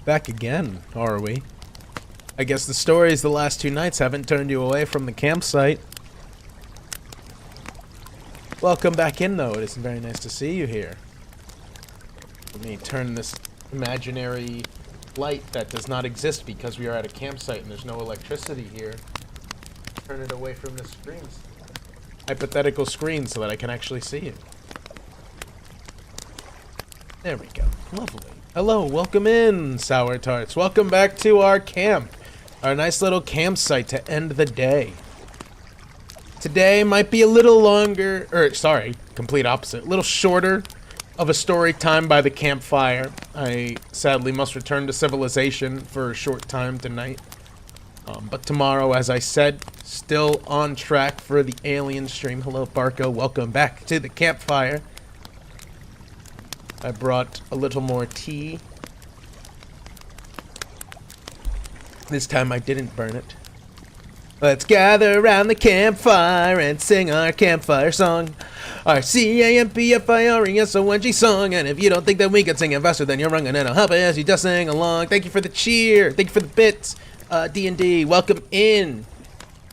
Back again, are we? I guess the stories the last 2 nights haven't turned you away from the campsite. Welcome back in, though. It is very nice to see you here. Let me turn this imaginary light that does not exist because we are at a campsite and there's no electricity here. Turn it away from the screens. Hypothetical screen so that I can actually see it. There we go. Lovely. Hello, welcome in, Sour Tarts. Welcome back to our camp. Our nice little campsite to end the day. Today might be a little longer, or sorry, complete opposite. A little shorter of a story time by the campfire. I sadly must return to civilization for a short time tonight. But tomorrow, as I said, still on track for the alien stream. Hello, Barco. Welcome back to the campfire. I brought a little more tea. This time I didn't burn it. Let's gather around the campfire and sing our campfire song. Our CAMPFIRESONG song. And if you don't think that we can sing it faster, then you're wrong and it'll help as you just sing along. Thank you for the cheer. Thank you for the bits. D&D, welcome in.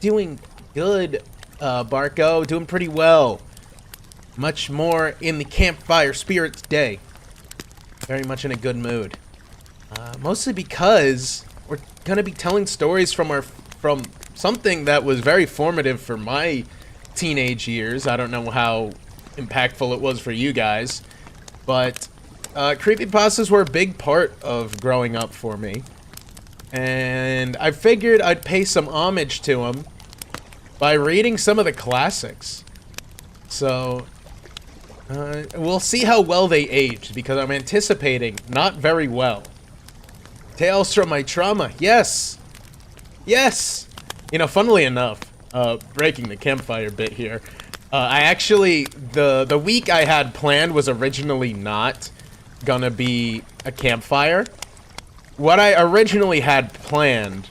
Doing good, Barco. Doing pretty well. Much more in the campfire spirit today. Very much in a good mood. Mostly because we're gonna be telling stories from something that was very formative for my teenage years. I don't know how impactful it was for you guys, but creepypastas were a big part of growing up for me. And I figured I'd pay some homage to them by reading some of the classics. So, we'll see how well they aged, because I'm anticipating not very well. Tales from my trauma. Yes! Yes! You know, funnily enough, breaking the campfire bit here, I actually, the week I had planned was originally not gonna be a campfire. What I originally had planned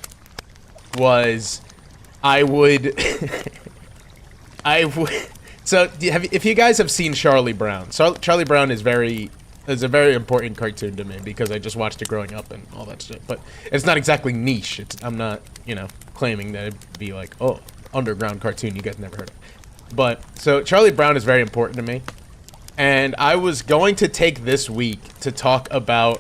was I would so if you guys have seen Charlie Brown, so Charlie Brown is a very important cartoon to me because I just watched it growing up and all that shit. But it's not exactly niche. I'm not, you know, claiming that it'd be like, oh, underground cartoon you guys never heard of. But so Charlie Brown is very important to me, and I was going to take this week to talk about.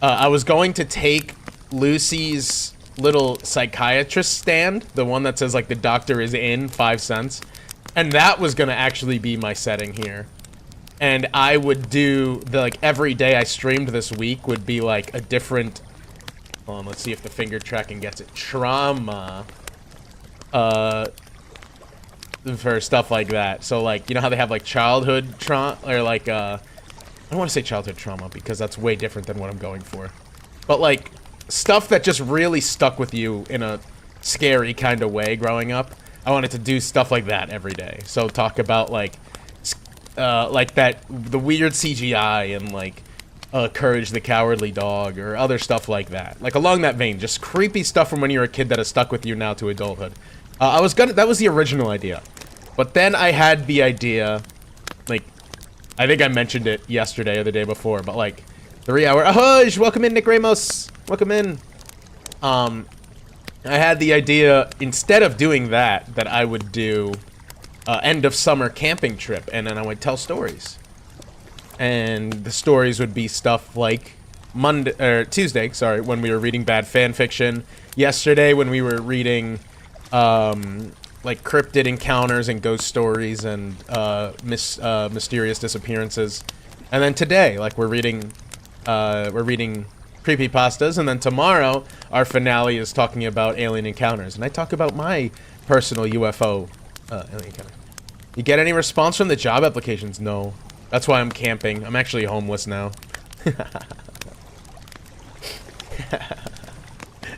I was going to take Lucy's little psychiatrist stand, the one that says like the doctor is in 5 cents, and that was gonna actually be my setting here. And I would do like every day I streamed this week would be like a different. Hold on, let's see if the finger tracking gets it. Trauma. For stuff like that. So like, you know how they have like childhood trauma, or like I don't want to say childhood trauma because that's way different than what I'm going for. But like, stuff that just really stuck with you in a scary kind of way growing up. I wanted to do stuff like that every day. So talk about like the weird CGI and like Courage the Cowardly Dog or other stuff like that. Like along that vein, just creepy stuff from when you were a kid that has stuck with you now to adulthood. That was the original idea. But then I had the idea, like, I think I mentioned it yesterday or the day before, but like 3 hour Ahuj! Welcome in, Nick Ramos! Welcome in. I had the idea, instead of doing that I would do end of summer camping trip, and then I would tell stories. And the stories would be stuff like Tuesday, sorry, when we were reading bad fan fiction. Yesterday when we were reading like cryptid encounters and ghost stories and mysterious disappearances. And then today, like we're reading creepypastas, and then tomorrow our finale is talking about alien encounters, and I talk about my personal UFO alien encounter. You get any response from the job applications? No. That's why I'm camping. I'm actually homeless now.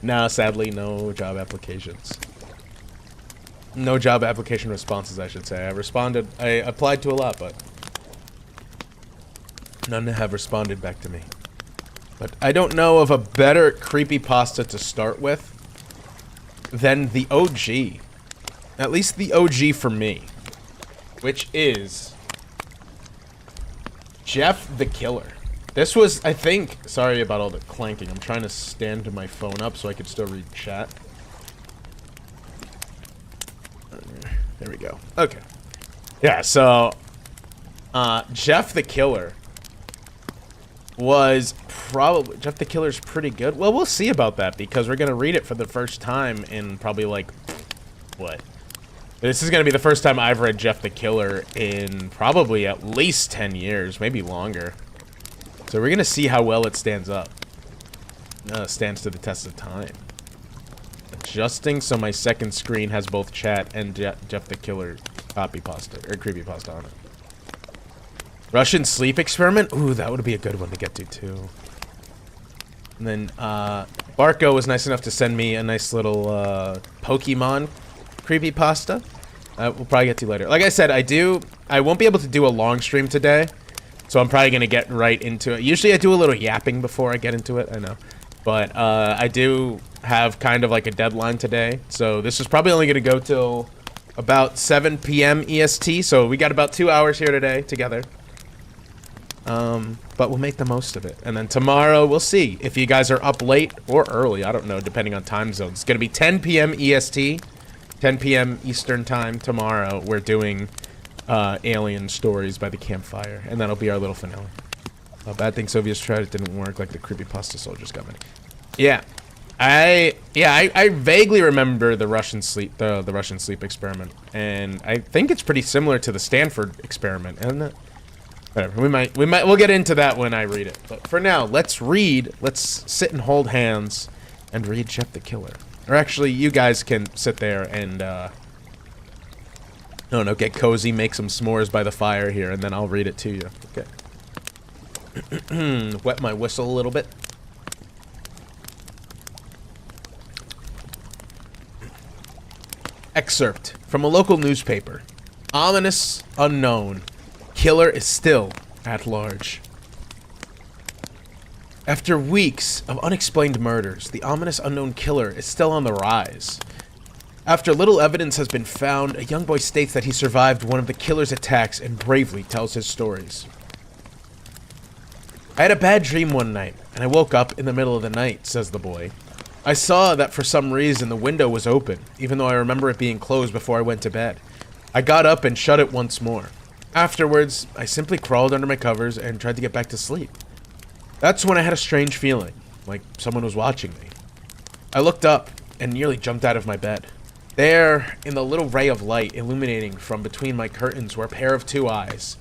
No, sadly, no job applications. No job application responses, I should say. I applied to a lot, but none have responded back to me. But I don't know of a better creepypasta to start with than the OG. At least the OG for me. Which is Jeff the Killer. This was, I think, sorry about all the clanking. I'm trying to stand my phone up so I could still read chat. There we go. Okay. Yeah, so, Jeff the Killer was probably, Jeff the Killer's pretty good. Well, we'll see about that because we're going to read it for the first time in probably like, what? This is going to be the first time I've read Jeff the Killer in probably at least 10 years, maybe longer. So we're going to see how well it stands up. Stands to the test of time. Adjusting so my second screen has both chat and Jeff the Killer copypasta, or creepypasta on it. Russian sleep experiment? Ooh, that would be a good one to get to, too. And then, Barco was nice enough to send me a nice little, Pokemon creepypasta. We'll probably get to later. Like I said, I won't be able to do a long stream today, so I'm probably gonna get right into it. Usually I do a little yapping before I get into it, I know. But, I do have kind of like a deadline today, so this is probably only gonna go till about 7 p.m. EST, so we got about 2 hours here today together. But we'll make the most of it. And then tomorrow, we'll see if you guys are up late or early. I don't know, depending on time zones. It's gonna be 10 p.m. EST. 10 p.m. Eastern time tomorrow. We're doing Alien Stories by the Campfire, and that'll be our little finale. Bad thing Soviets tried, it didn't work like the Creepypasta Soldiers Company. Yeah, I vaguely remember the Russian sleep experiment, and I think it's pretty similar to the Stanford experiment, isn't it? Whatever, we'll get into that when I read it. But for now, let's sit and hold hands and read Jeff the Killer. Or actually, you guys can sit there and, I don't know, get cozy, make some s'mores by the fire here, and then I'll read it to you. Okay. Wet my whistle a little bit. Excerpt from a local newspaper. Ominous unknown. Killer is still at large. After weeks of unexplained murders, the ominous unknown killer is still on the rise. After little evidence has been found, a young boy states that he survived one of the killer's attacks and bravely tells his stories. I had a bad dream one night, and I woke up in the middle of the night, says the boy. I saw that for some reason the window was open, even though I remember it being closed before I went to bed. I got up and shut it once more. Afterwards, I simply crawled under my covers and tried to get back to sleep. That's when I had a strange feeling, like someone was watching me. I looked up and nearly jumped out of my bed. There, in the little ray of light illuminating from between my curtains, were a pair of two eyes.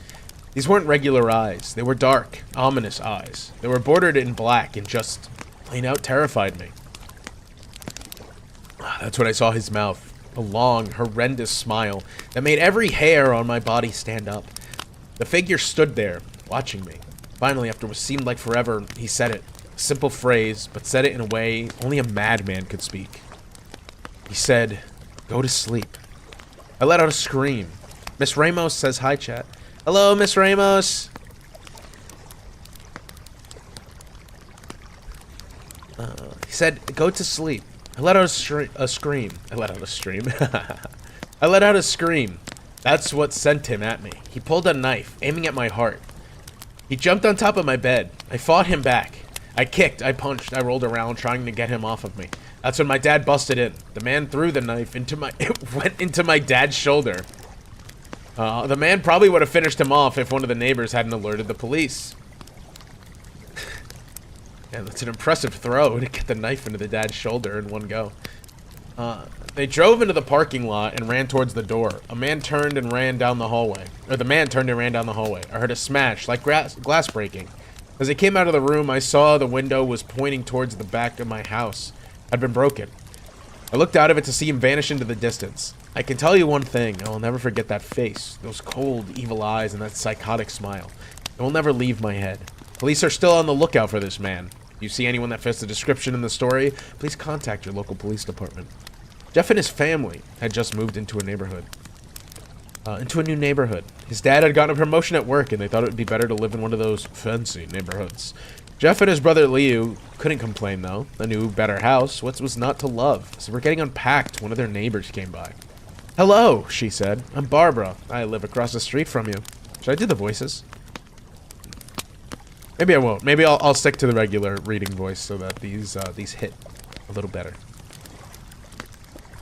These weren't regular eyes. They were dark, ominous eyes. They were bordered in black and just plain out terrified me. That's when I saw his mouth, a long, horrendous smile that made every hair on my body stand up. The figure stood there, watching me. Finally, after what seemed like forever, he said it. A simple phrase, but said it in a way only a madman could speak. He said, "Go to sleep." I let out a scream. Miss Ramos says hi, chat. Hello, Miss Ramos. He said, "Go to sleep." I let out a scream. I let out a scream. I let out a scream. That's what sent him at me. He pulled a knife, aiming at my heart. He jumped on top of my bed. I fought him back. I kicked, I punched, I rolled around trying to get him off of me. That's when my dad busted in. The man threw the knife into it went into my dad's shoulder. The man probably would have finished him off if one of the neighbors hadn't alerted the police. Yeah, that's an impressive throw to get the knife into the dad's shoulder in one go. They drove into the parking lot and ran towards the door. A man turned and ran down the hallway. Or the man turned and ran down the hallway. I heard a smash, like glass breaking. As I came out of the room, I saw the window was pointing towards the back of my house. Had been broken. I looked out of it to see him vanish into the distance. I can tell you one thing, I will never forget that face, those cold, evil eyes, and that psychotic smile. It will never leave my head. Police are still on the lookout for this man. If you see anyone that fits the description in the story, please contact your local police department. Jeff and his family had just moved into a neighborhood. Into a new neighborhood. His dad had gotten a promotion at work, and they thought it would be better to live in one of those fancy neighborhoods. Jeff and his brother Liu couldn't complain, though. A new, better house. What was not to love? So we're getting unpacked. One of their neighbors came by. Hello, she said. I'm Barbara. I live across the street from you. Should I do the voices? Maybe I won't. Maybe I'll stick to the regular reading voice so that these hit a little better.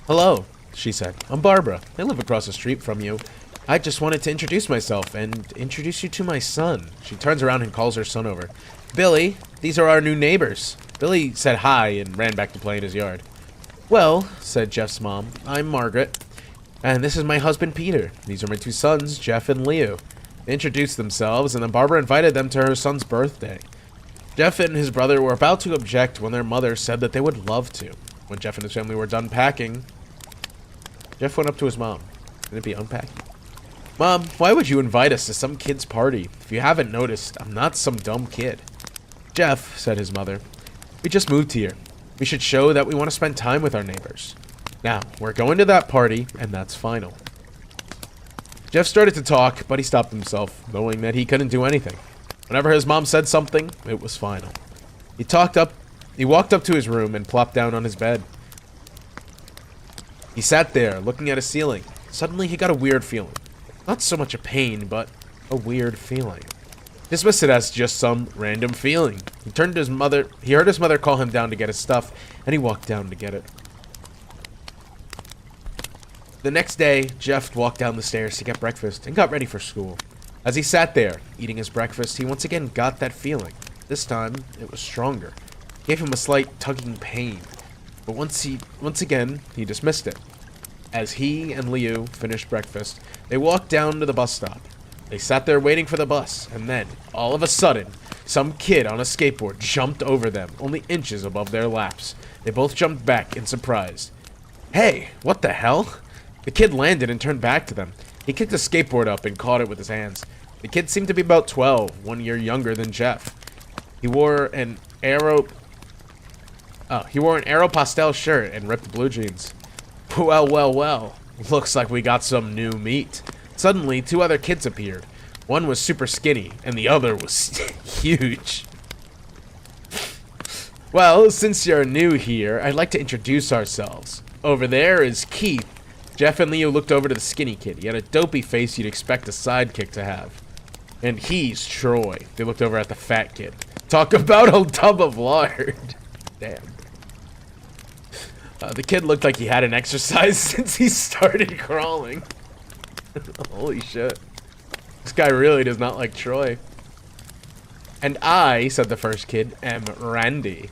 Hello, she said. I'm Barbara. I live across the street from you. I just wanted to introduce myself and introduce you to my son. She turns around and calls her son over. Billy, these are our new neighbors. Billy said hi and ran back to play in his yard. Well, said Jeff's mom, I'm Margaret. And this is my husband, Peter. These are my two sons, Jeff and Leo. They introduced themselves, and then Barbara invited them to her son's birthday. Jeff and his brother were about to object when their mother said that they would love to. When Jeff and his family were done packing, Jeff went up to his mom. Can it be unpacking? Mom, why would you invite us to some kid's party? If you haven't noticed, I'm not some dumb kid. Jeff, said his mother, we just moved here. We should show that we want to spend time with our neighbors. Now, we're going to that party, and that's final. Jeff started to talk, but he stopped himself, knowing that he couldn't do anything. Whenever his mom said something, it was final. He walked up to his room and plopped down on his bed. He sat there, looking at his ceiling. Suddenly, he got a weird feeling. Not so much a pain, but a weird feeling. Dismiss it as just some random feeling. He turned to his mother. He heard his mother call him down to get his stuff, and he walked down to get it. The next day, Jeff walked down the stairs to get breakfast and got ready for school. As he sat there, eating his breakfast, he once again got that feeling. This time, it was stronger. It gave him a slight tugging pain. But once again, he dismissed it. As he and Liu finished breakfast, they walked down to the bus stop. They sat there waiting for the bus, and then, all of a sudden, some kid on a skateboard jumped over them, only inches above their laps. They both jumped back in surprise. Hey, what the hell? The kid landed and turned back to them. He kicked a skateboard up and caught it with his hands. The kid seemed to be about 12, 1 year younger than Jeff. He wore an Aeropostale shirt and ripped blue jeans. Well, well, well. Looks like we got some new meat. Suddenly, two other kids appeared. One was super skinny, and the other was huge. Well, since you're new here, I'd like to introduce ourselves. Over there is Keith. Jeff and Leo looked over to the skinny kid. He had a dopey face you'd expect a sidekick to have. And he's Troy. They looked over at the fat kid. Talk about a tub of lard. Damn. The kid looked like he hadn't exercised since he started crawling. Holy shit. This guy really does not like Troy. And I, said the first kid, am Randy.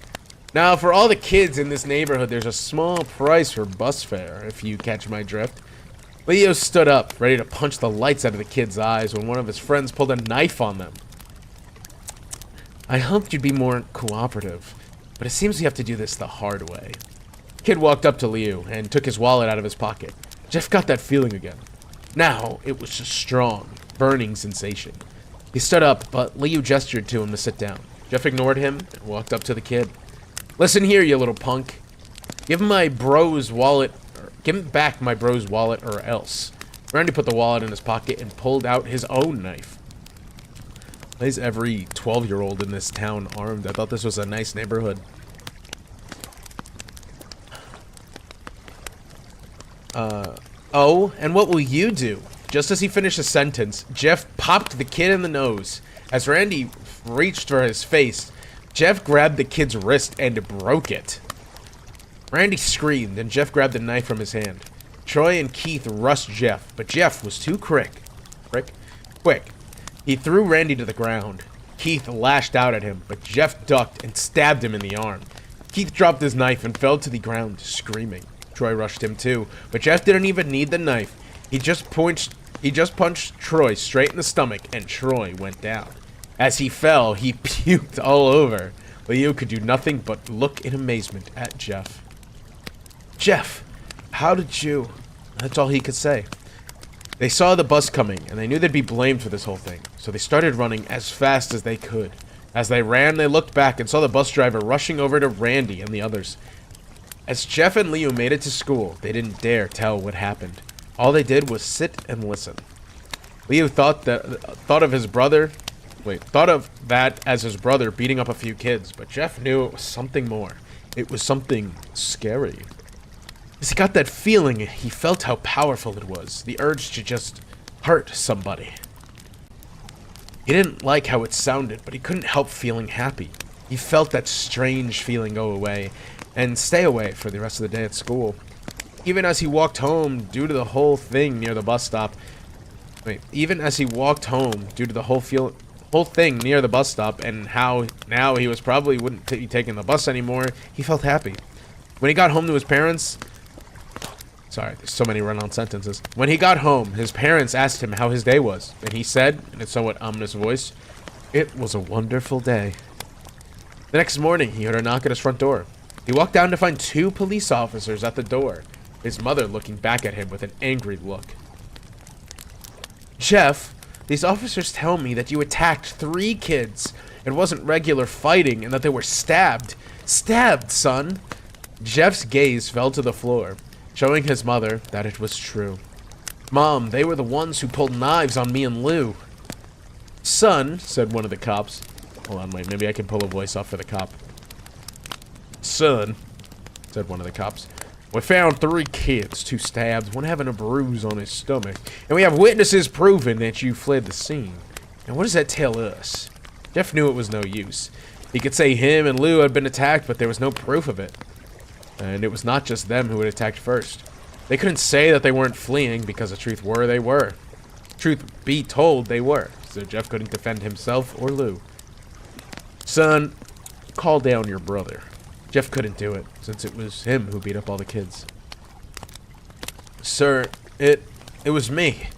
Now, for all the kids in this neighborhood, there's a small price for bus fare, if you catch my drift. Leo stood up, ready to punch the lights out of the kid's eyes when one of his friends pulled a knife on them. I hoped you'd be more cooperative, but it seems you have to do this the hard way. The kid walked up to Leo and took his wallet out of his pocket. Jeff got that feeling again. Now, it was a strong, burning sensation. He stood up, but Leo gestured to him to sit down. Jeff ignored him and walked up to the kid. Listen here, you little punk. Give him my bro's wallet. Give him back my bro's wallet or else. Randy put the wallet in his pocket and pulled out his own knife. Why is every 12-year-old in this town armed? I thought this was a nice neighborhood. Oh, and what will you do? Just as he finished his sentence, Jeff popped the kid in the nose. As Randy reached for his face, Jeff grabbed the kid's wrist and broke it. Randy screamed, and Jeff grabbed the knife from his hand. Troy and Keith rushed Jeff, but Jeff was too quick. He threw Randy to the ground. Keith lashed out at him, but Jeff ducked and stabbed him in the arm. Keith dropped his knife and fell to the ground, screaming. Troy rushed him too, but Jeff didn't even need the knife. He just punched Troy straight in the stomach, and Troy went down. As he fell, he puked all over. Leo could do nothing but look in amazement at Jeff. Jeff, how did you... That's all he could say. They saw the bus coming, and they knew they'd be blamed for this whole thing, so they started running as fast as they could. As they ran, they looked back and saw the bus driver rushing over to Randy and the others. As Jeff and Leo made it to school, they didn't dare tell what happened. All they did was sit and listen. Leo thought of that as his brother beating up a few kids, but Jeff knew it was something more. It was something scary. As he got that feeling, he felt how powerful it was, the urge to just hurt somebody. He didn't like how it sounded, but he couldn't help feeling happy. He felt that strange feeling go away and stay away for the rest of the day at school. Even as he walked home due to the whole thing near the bus stop, even as he walked home due to the whole thing near the bus stop and how now he was probably wouldn't be taking the bus anymore, he felt happy. When he got home to his parents, sorry, there's so many run-on sentences. When he got home, his parents asked him how his day was, and he said, in a somewhat ominous voice, "It was a wonderful day." The next morning, he heard a knock at his front door. He walked down to find 2 police officers at the door, his mother looking back at him with an angry look. "Jeff, these officers tell me that you attacked 3 kids. It wasn't regular fighting and that they were stabbed. Stabbed, son." Jeff's gaze fell to the floor, showing his mother that it was true. "Mom, they were the ones who pulled knives on me and Lou." "Son," said one of the cops. Hold on, wait, maybe I can pull a voice off for the cop. "Son," said one of the cops, "we found 3 kids, 2 stabs, one having a bruise on his stomach, and we have witnesses proving that you fled the scene. And what does that tell us?" Jeff knew it was no use. He could say him and Lou had been attacked, but there was no proof of it. And it was not just them who had attacked first. They couldn't say that they weren't fleeing because the truth were they were. Truth be told, they were. So Jeff couldn't defend himself or Lou. "Son, call down your brother." Jeff couldn't do it, since it was him who beat up all the kids. "Sir, it was me.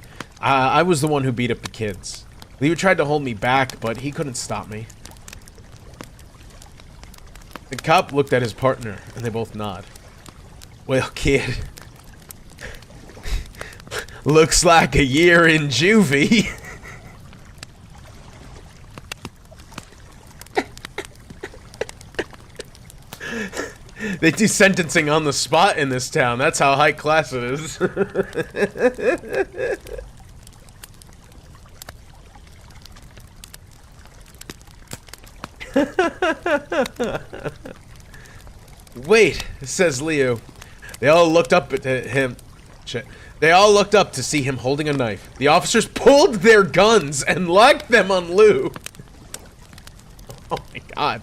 I was the one who beat up the kids. Leo tried to hold me back, but he couldn't stop me." The cop looked at his partner, and they both nod. "Well, kid, looks like a year in juvie." They do sentencing on the spot in this town. That's how high class it is. "Wait," says Leo. They all looked up at him. Shit. They all looked up to see him holding a knife. The officers pulled their guns and locked them on Lou. Oh my god.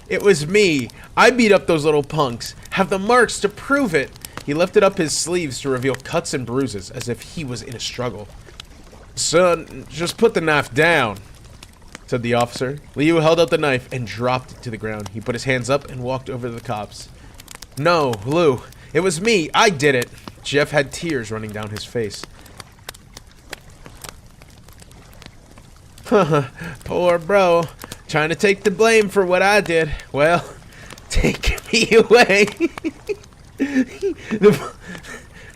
"It was me. I beat up those little punks. Have the marks to prove it." He lifted up his sleeves to reveal cuts and bruises as if he was in a struggle. "Son, just put the knife down," said the officer. Leo held out the knife and dropped it to the ground. He put his hands up and walked over to the cops. "No, Lou, it was me. I did it." Jeff had tears running down his face. "Poor bro. Trying to take the blame for what I did. Well, take me away."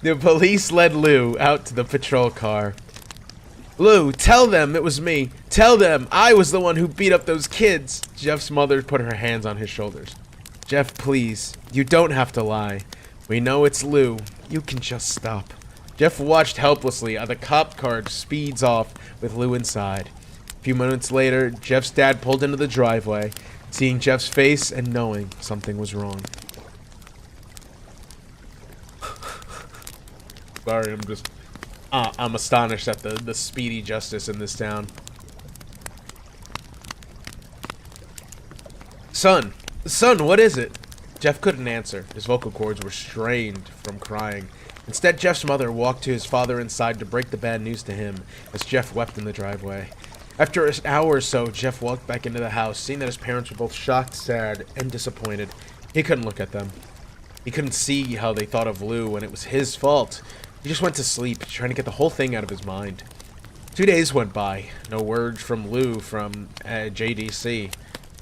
The police led Lou out to the patrol car. "Lou, tell them it was me. Tell them I was the one who beat up those kids." Jeff's mother put her hands on his shoulders. "Jeff, please. You don't have to lie. We know it's Lou. You can just stop." Jeff watched helplessly as the cop car speeds off with Lou inside. A few minutes later, Jeff's dad pulled into the driveway, seeing Jeff's face and knowing something was wrong. Sorry, I'm astonished at the speedy justice in this town. Son, what is it?" Jeff couldn't answer. His vocal cords were strained from crying. Instead, Jeff's mother walked to his father inside to break the bad news to him as Jeff wept in the driveway. After an hour or so, Jeff walked back into the house, seeing that his parents were both shocked, sad, and disappointed. He couldn't look at them. He couldn't see how they thought of Lou, and it was his fault. He just went to sleep, trying to get the whole thing out of his mind. 2 days went by. No word from Lou from JDC.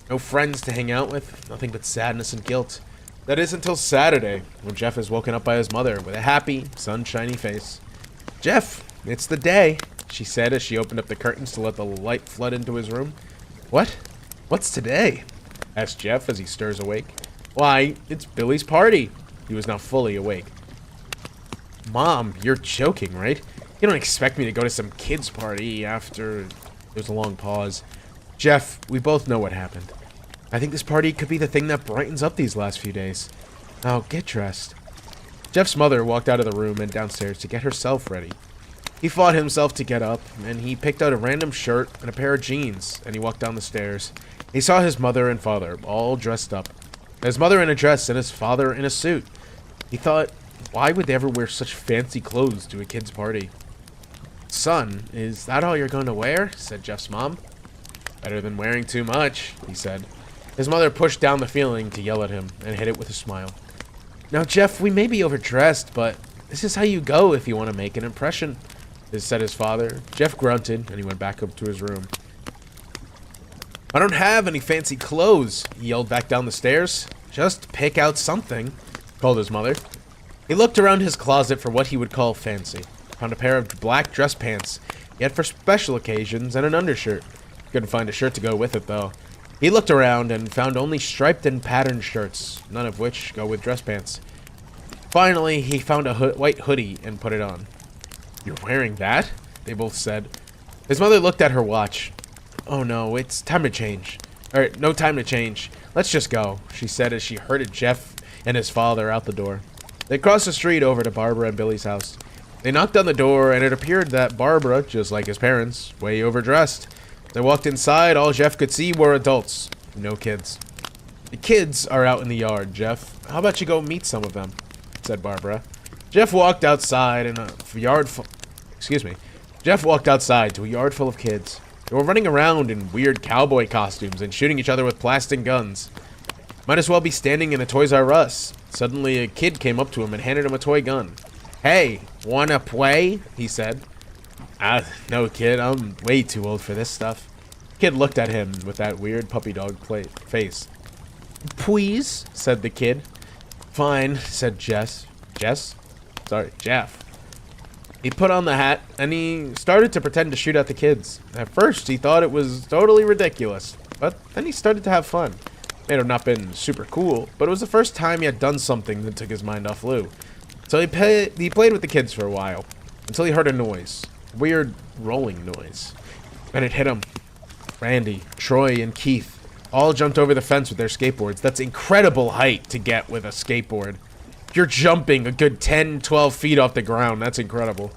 No friends to hang out with. Nothing but sadness and guilt. That is until Saturday, when Jeff is woken up by his mother with a happy, sunshiny face. "Jeff, it's the day," she said as she opened up the curtains to let the light flood into his room. "What? What's today?" asked Jeff as he stirs awake. "Why, it's Billy's party." He was now fully awake. "Mom, you're joking, right? You don't expect me to go to some kid's party after..." There was a long pause. "Jeff, we both know what happened. I think this party could be the thing that brightens up these last few days. Now, get dressed." Jeff's mother walked out of the room and downstairs to get herself ready. He fought himself to get up, and he picked out a random shirt and a pair of jeans, and he walked down the stairs. He saw his mother and father, all dressed up. His mother in a dress and his father in a suit. He thought, why would they ever wear such fancy clothes to a kid's party? "Son, is that all you're going to wear?" said Jeff's mom. "Better than wearing too much," he said. His mother pushed down the feeling to yell at him and hit it with a smile. "Now, Jeff, we may be overdressed, but this is how you go if you want to make an impression," said his father. Jeff grunted, and he went back up to his room. "I don't have any fancy clothes," he yelled back down the stairs. "Just pick out something," called his mother. He looked around his closet for what he would call fancy. Found a pair of black dress pants, yet for special occasions, and an undershirt. Couldn't find a shirt to go with it, though. He looked around and found only striped and patterned shirts, none of which go with dress pants. Finally, he found a white hoodie and put it on. "You're wearing that?" they both said. His mother looked at her watch. "Oh no, it's time to change. Or, no time to change. Let's just go," she said as she herded Jeff and his father out the door. They crossed the street over to Barbara and Billy's house. They knocked on the door, and it appeared that Barbara, just like his parents, way overdressed. They walked inside. All Jeff could see were adults, no kids. "The kids are out in the yard, Jeff. How about you go meet some of them?" said Barbara. Jeff walked outside to a yard full of kids. They were running around in weird cowboy costumes and shooting each other with plastic guns. Might as well be standing in a Toys R Us. Suddenly, a kid came up to him and handed him a toy gun. "Hey, wanna play?" he said. No, kid, I'm way too old for this stuff." Kid looked at him with that weird puppy dog face. "Please," said the kid. "Fine," said Jeff. He put on the hat, and he started to pretend to shoot at the kids. At first, he thought it was totally ridiculous, but then he started to have fun. It may have not been super cool, but it was the first time he had done something that took his mind off Lou. So he played with the kids for a while, until he heard a noise. A weird rolling noise. And it hit him. Randy, Troy, and Keith all jumped over the fence with their skateboards. That's incredible height to get with a skateboard. You're jumping a good 10, 12 feet off the ground. That's incredible.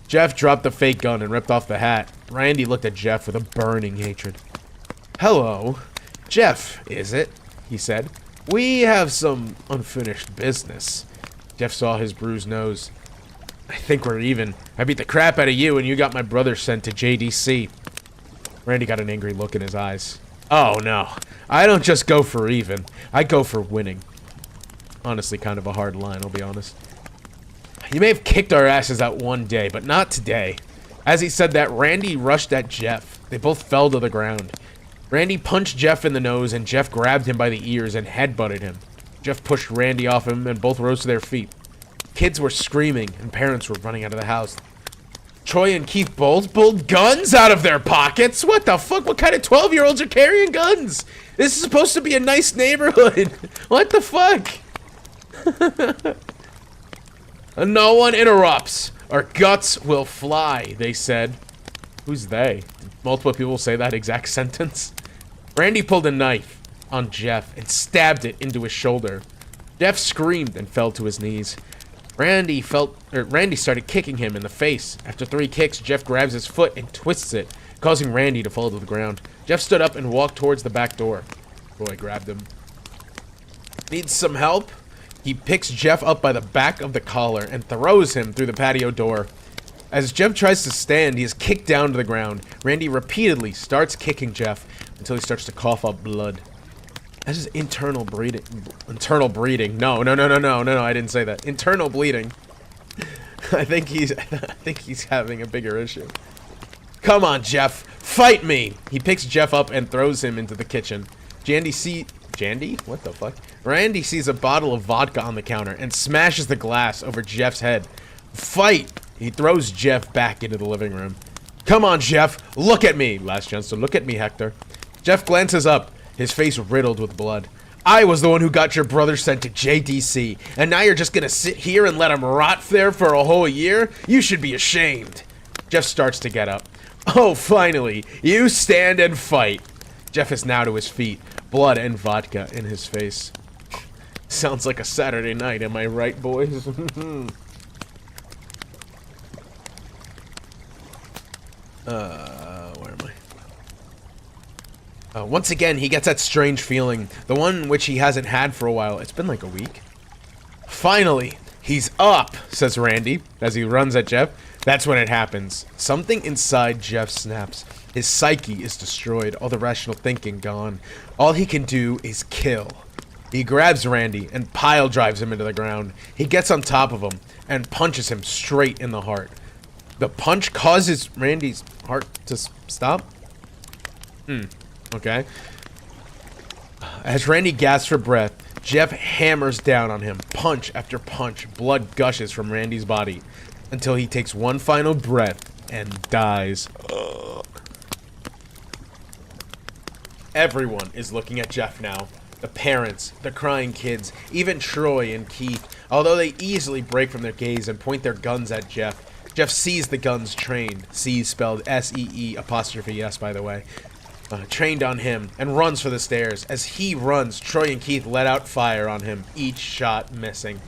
Jeff dropped the fake gun and ripped off the hat. Randy looked at Jeff with a burning hatred. "Hello. Jeff, is it?" he said. "We have some unfinished business." Jeff saw his bruised nose. "I think we're even. I beat the crap out of you and you got my brother sent to JDC. Randy got an angry look in his eyes. "Oh no, I don't just go for even. I go for winning." Honestly, kind of a hard line, I'll be honest. "You may have kicked our asses out one day, but not today." As he said that, Randy rushed at Jeff. They both fell to the ground. Randy punched Jeff in the nose, and Jeff grabbed him by the ears and headbutted him. Jeff pushed Randy off him, and both rose to their feet. Kids were screaming, and parents were running out of the house. Troy and Keith both pulled guns out of their pockets. What the fuck? What kind of 12-year-olds are carrying guns? This is supposed to be a nice neighborhood. What the fuck? "No one interrupts. Our guts will fly," they said. Who's they? Did multiple people say that exact sentence? Randy pulled a knife on Jeff and stabbed it into his shoulder. Jeff screamed and fell to his knees. Randy started kicking him in the face. After 3 kicks, Jeff grabs his foot and twists it, causing Randy to fall to the ground. Jeff stood up and walked towards the back door. Troy grabbed him. "Needs some help?" He picks Jeff up by the back of the collar and throws him through the patio door. As Jeff tries to stand, he is kicked down to the ground. Randy repeatedly starts kicking Jeff until he starts to cough up blood. That is internal bleeding. Internal bleeding. No, I didn't say that. Internal bleeding. I think he's having a bigger issue. "Come on, Jeff. Fight me." He picks Jeff up and throws him into the kitchen. Jandy? What the fuck? Randy sees a bottle of vodka on the counter and smashes the glass over Jeff's head. "Fight!" He throws Jeff back into the living room. "Come on, Jeff. Look at me." Last chance to look at me, Hector. Jeff glances up, his face riddled with blood. "I was the one who got your brother sent to JDC, and now you're just gonna sit here and let him rot there for a whole year? You should be ashamed." Jeff starts to get up. "Oh, finally. You stand and fight." Jeff is now to his feet, blood and vodka in his face. Sounds like a Saturday night, am I right, boys? Where am I? Once again, he gets that strange feeling. The one which he hasn't had for a while. It's been like a week. Finally, he's up, says Randy, as he runs at Jeff. That's when it happens. Something inside Jeff snaps. His psyche is destroyed, all the rational thinking gone. All he can do is kill. He grabs Randy and pile drives him into the ground. He gets on top of him and punches him straight in the heart. The punch causes Randy's heart to stop? Okay. As Randy gasps for breath, Jeff hammers down on him, punch after punch. Blood gushes from Randy's body until he takes one final breath and dies. Everyone is looking at Jeff now. The parents, the crying kids, even Troy and Keith. Although they easily break from their gaze and point their guns at Jeff, Jeff sees the guns trained. Sees spelled S-E-E', by the way. Trained on him and runs for the stairs. As he runs, Troy and Keith let out fire on him, each shot missing.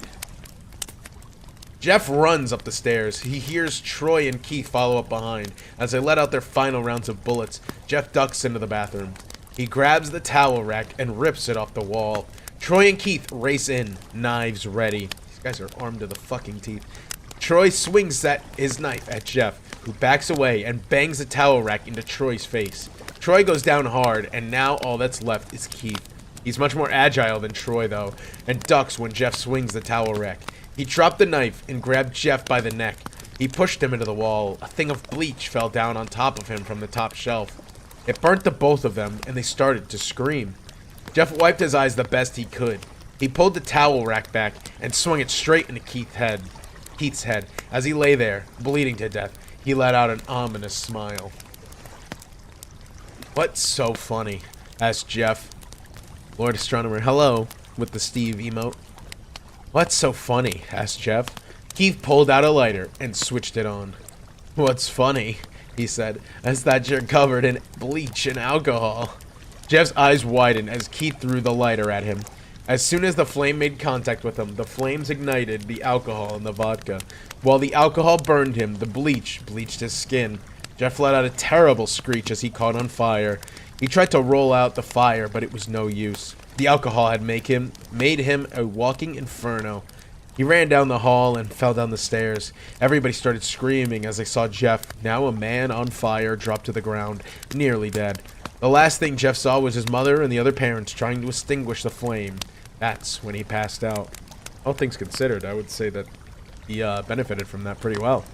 Jeff runs up the stairs. He hears Troy and Keith follow up behind. As they let out their final rounds of bullets, Jeff ducks into the bathroom. He grabs the towel rack and rips it off the wall. Troy and Keith race in, knives ready. These guys are armed to the fucking teeth. Troy swings his knife at Jeff, who backs away and bangs the towel rack into Troy's face. Troy goes down hard, and now all that's left is Keith. He's much more agile than Troy, though, and ducks when Jeff swings the towel rack. He dropped the knife and grabbed Jeff by the neck. He pushed him into the wall. A thing of bleach fell down on top of him from the top shelf. It burnt the both of them, and they started to scream. Jeff wiped his eyes the best he could. He pulled the towel rack back and swung it straight into Keith's head. As he lay there, bleeding to death, he let out an ominous smile. "What's so funny?" asked Jeff. Lord Astronomer, hello, with the Steve emote. "What's so funny?" asked Jeff. Keith pulled out a lighter and switched it on. "What's funny," he said, "is that you're covered in bleach and alcohol." Jeff's eyes widened as Keith threw the lighter at him. As soon as the flame made contact with him, the flames ignited the alcohol in the vodka. While the alcohol burned him, the bleach bleached his skin. Jeff let out a terrible screech as he caught on fire. He tried to roll out the fire, but it was no use. The alcohol had made him a walking inferno. He ran down the hall and fell down the stairs. Everybody started screaming as they saw Jeff, now a man on fire, drop to the ground, nearly dead. The last thing Jeff saw was his mother and the other parents trying to extinguish the flame. That's when he passed out. All things considered, I would say that he benefited from that pretty well.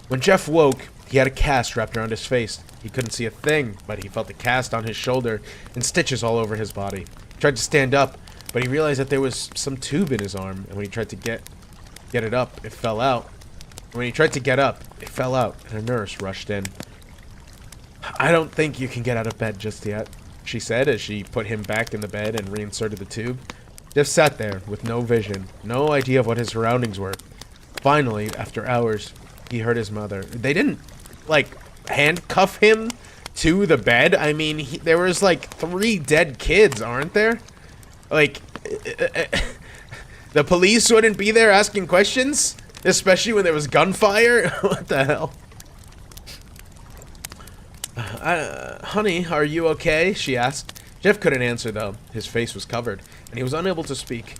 When Jeff woke, he had a cast wrapped around his face. He couldn't see a thing, but he felt the cast on his shoulder and stitches all over his body. He tried to stand up, but he realized that there was some tube in his arm, and when he tried to get it up, it fell out. And when he tried to get up, it fell out, and a nurse rushed in. "I don't think you can get out of bed just yet," she said as she put him back in the bed and reinserted the tube. Jeff sat there with no vision, no idea of what his surroundings were. Finally, after hours, he heard his mother. They didn't, handcuff him to the bed. I mean, there was, 3 dead kids, aren't there? The police wouldn't be there asking questions? Especially when there was gunfire? What the hell? Honey, are you okay?" she asked. Jeff couldn't answer, though. His face was covered, and he was unable to speak.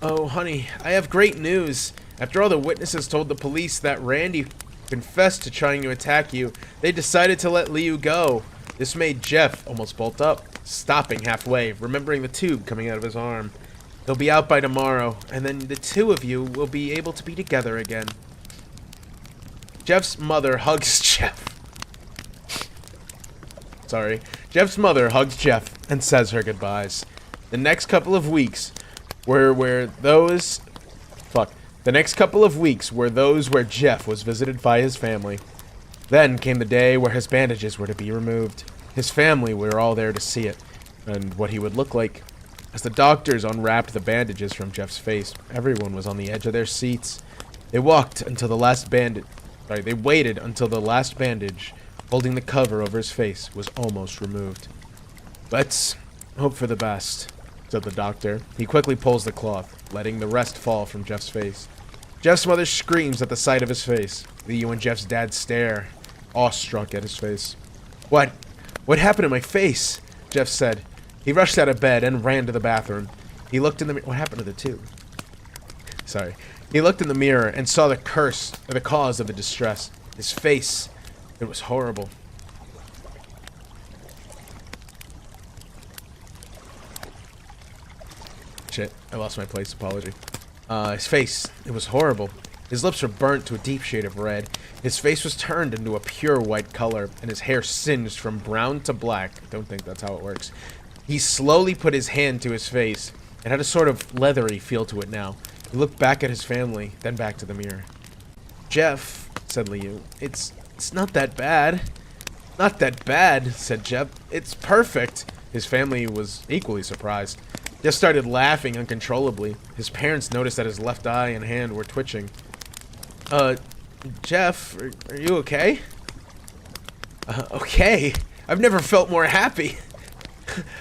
"Oh, honey, I have great news. After all the witnesses told the police that Randy confessed to trying to attack you, they decided to let Liu go." This made Jeff almost bolt up, stopping halfway, remembering the tube coming out of his arm. "He'll be out by tomorrow, and then the two of you will be able to be together again." Jeff's mother hugs Jeff. Jeff's mother hugs Jeff and says her goodbyes. The next couple of weeks were those where Jeff was visited by his family. Then came the day where his bandages were to be removed. His family were all there to see it, and what he would look like. As the doctors unwrapped the bandages from Jeff's face, everyone was on the edge of their seats. They waited until the last bandage, holding the cover over his face, was almost removed. "Let's hope for the best," said the doctor. He quickly pulls the cloth, letting the rest fall from Jeff's face. Jeff's mother screams at the sight of his face. Liu and Jeff's dad stare, awestruck at his face. What? What happened to my face? Jeff said. He rushed out of bed and ran to the bathroom. He looked in the mirror. What happened to the tube? Sorry. He looked in the mirror and saw the cause of the distress. His face. It was horrible. Shit, I lost my place. Apology. His face. It was horrible. His lips were burnt to a deep shade of red. His face was turned into a pure white color, and his hair singed from brown to black. I don't think that's how it works. He slowly put his hand to his face. It had a sort of leathery feel to it now. He looked back at his family, then back to the mirror. Jeff, said Liu, it's not that bad. Not that bad, said Jeff. It's perfect. His family was equally surprised. Jeff started laughing uncontrollably. His parents noticed that his left eye and hand were twitching. Jeff, are you okay? Okay. I've never felt more happy.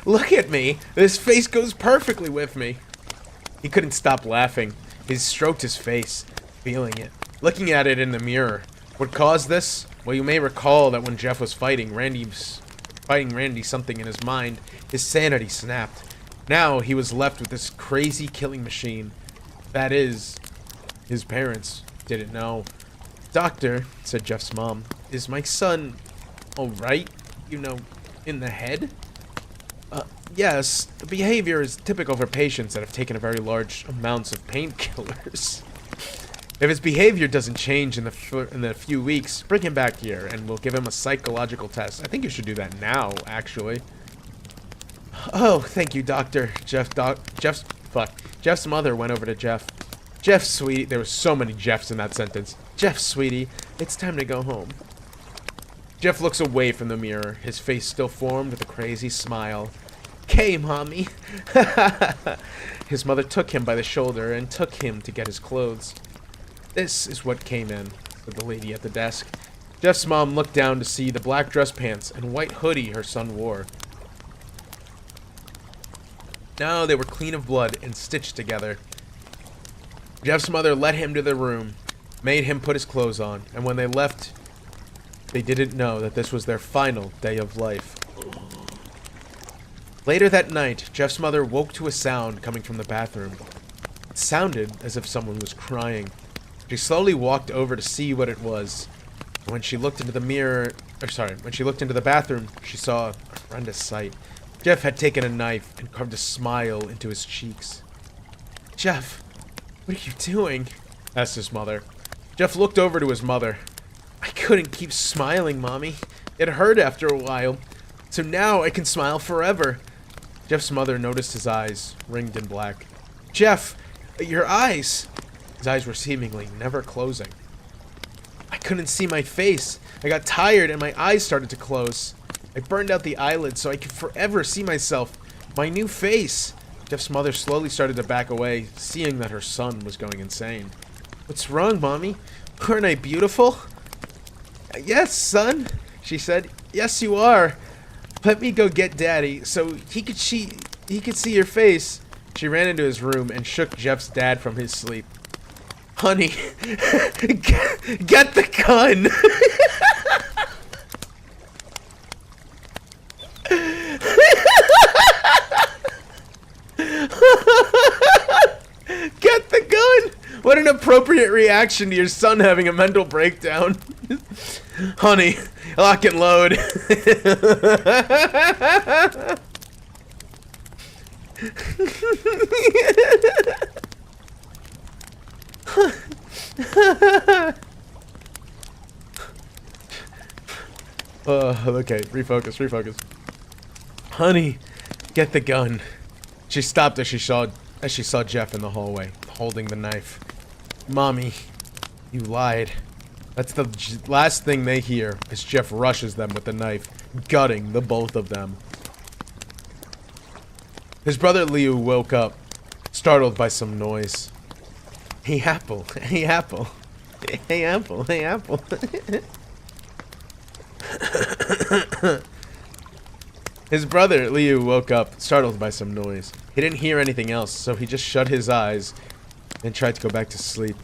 Look at me. This face goes perfectly with me. He couldn't stop laughing. He stroked his face, feeling it, looking at it in the mirror. What caused this? Well, you may recall that when Jeff was fighting Randy something in his mind, his sanity snapped. Now he was left with this crazy killing machine. That is, his parents didn't know. Doctor, said Jeff's mom, is my son alright? You know, in the head? Yes, the behavior is typical for patients that have taken a very large amounts of painkillers. If his behavior doesn't change in the few weeks, bring him back here and we'll give him a psychological test. I think you should do that now, actually. Oh, thank you, doctor. Jeff's mother went over to Jeff. Jeff, sweetie. There were so many Jeffs in that sentence. Jeff, sweetie, it's time to go home. Jeff looks away from the mirror, his face still formed with a crazy smile. Okay, mommy. His mother took him by the shoulder and took him to get his clothes. This is what came in, said the lady at the desk. Jeff's mom looked down to see the black dress pants and white hoodie her son wore. Now they were clean of blood and stitched together. Jeff's mother led him to the room, made him put his clothes on, and when they left, they didn't know that this was their final day of life. Later that night, Jeff's mother woke to a sound coming from the bathroom. It sounded as if someone was crying. She slowly walked over to see what it was. When she looked into the bathroom, she saw a horrendous sight. Jeff had taken a knife and carved a smile into his cheeks. Jeff, what are you doing? Asked his mother. Jeff looked over to his mother. I couldn't keep smiling, Mommy. It hurt after a while. So now I can smile forever. Jeff's mother noticed his eyes, ringed in black. Jeff, your eyes! His eyes were seemingly never closing. I couldn't see my face. I got tired and my eyes started to close. I burned out the eyelids so I could forever see myself. My new face. Jeff's mother slowly started to back away, seeing that her son was going insane. What's wrong, Mommy? Aren't I beautiful? Yes, son, she said. Yes, you are. Let me go get Daddy so he could see your face. She ran into his room and shook Jeff's dad from his sleep. Honey, get the gun. Get the gun. What an appropriate reaction to your son having a mental breakdown. Honey, lock and load. Okay, refocus. Honey, get the gun. She stopped as she saw Jeff in the hallway, holding the knife. Mommy, you lied. That's the last thing they hear as Jeff rushes them with the knife, gutting the both of them. His brother Liu woke up, startled by some noise. Hey, Apple. Hey, Apple. Hey, Apple. Hey, Apple. His brother Liu woke up, startled by some noise. He didn't hear anything else, so he just shut his eyes and tried to go back to sleep.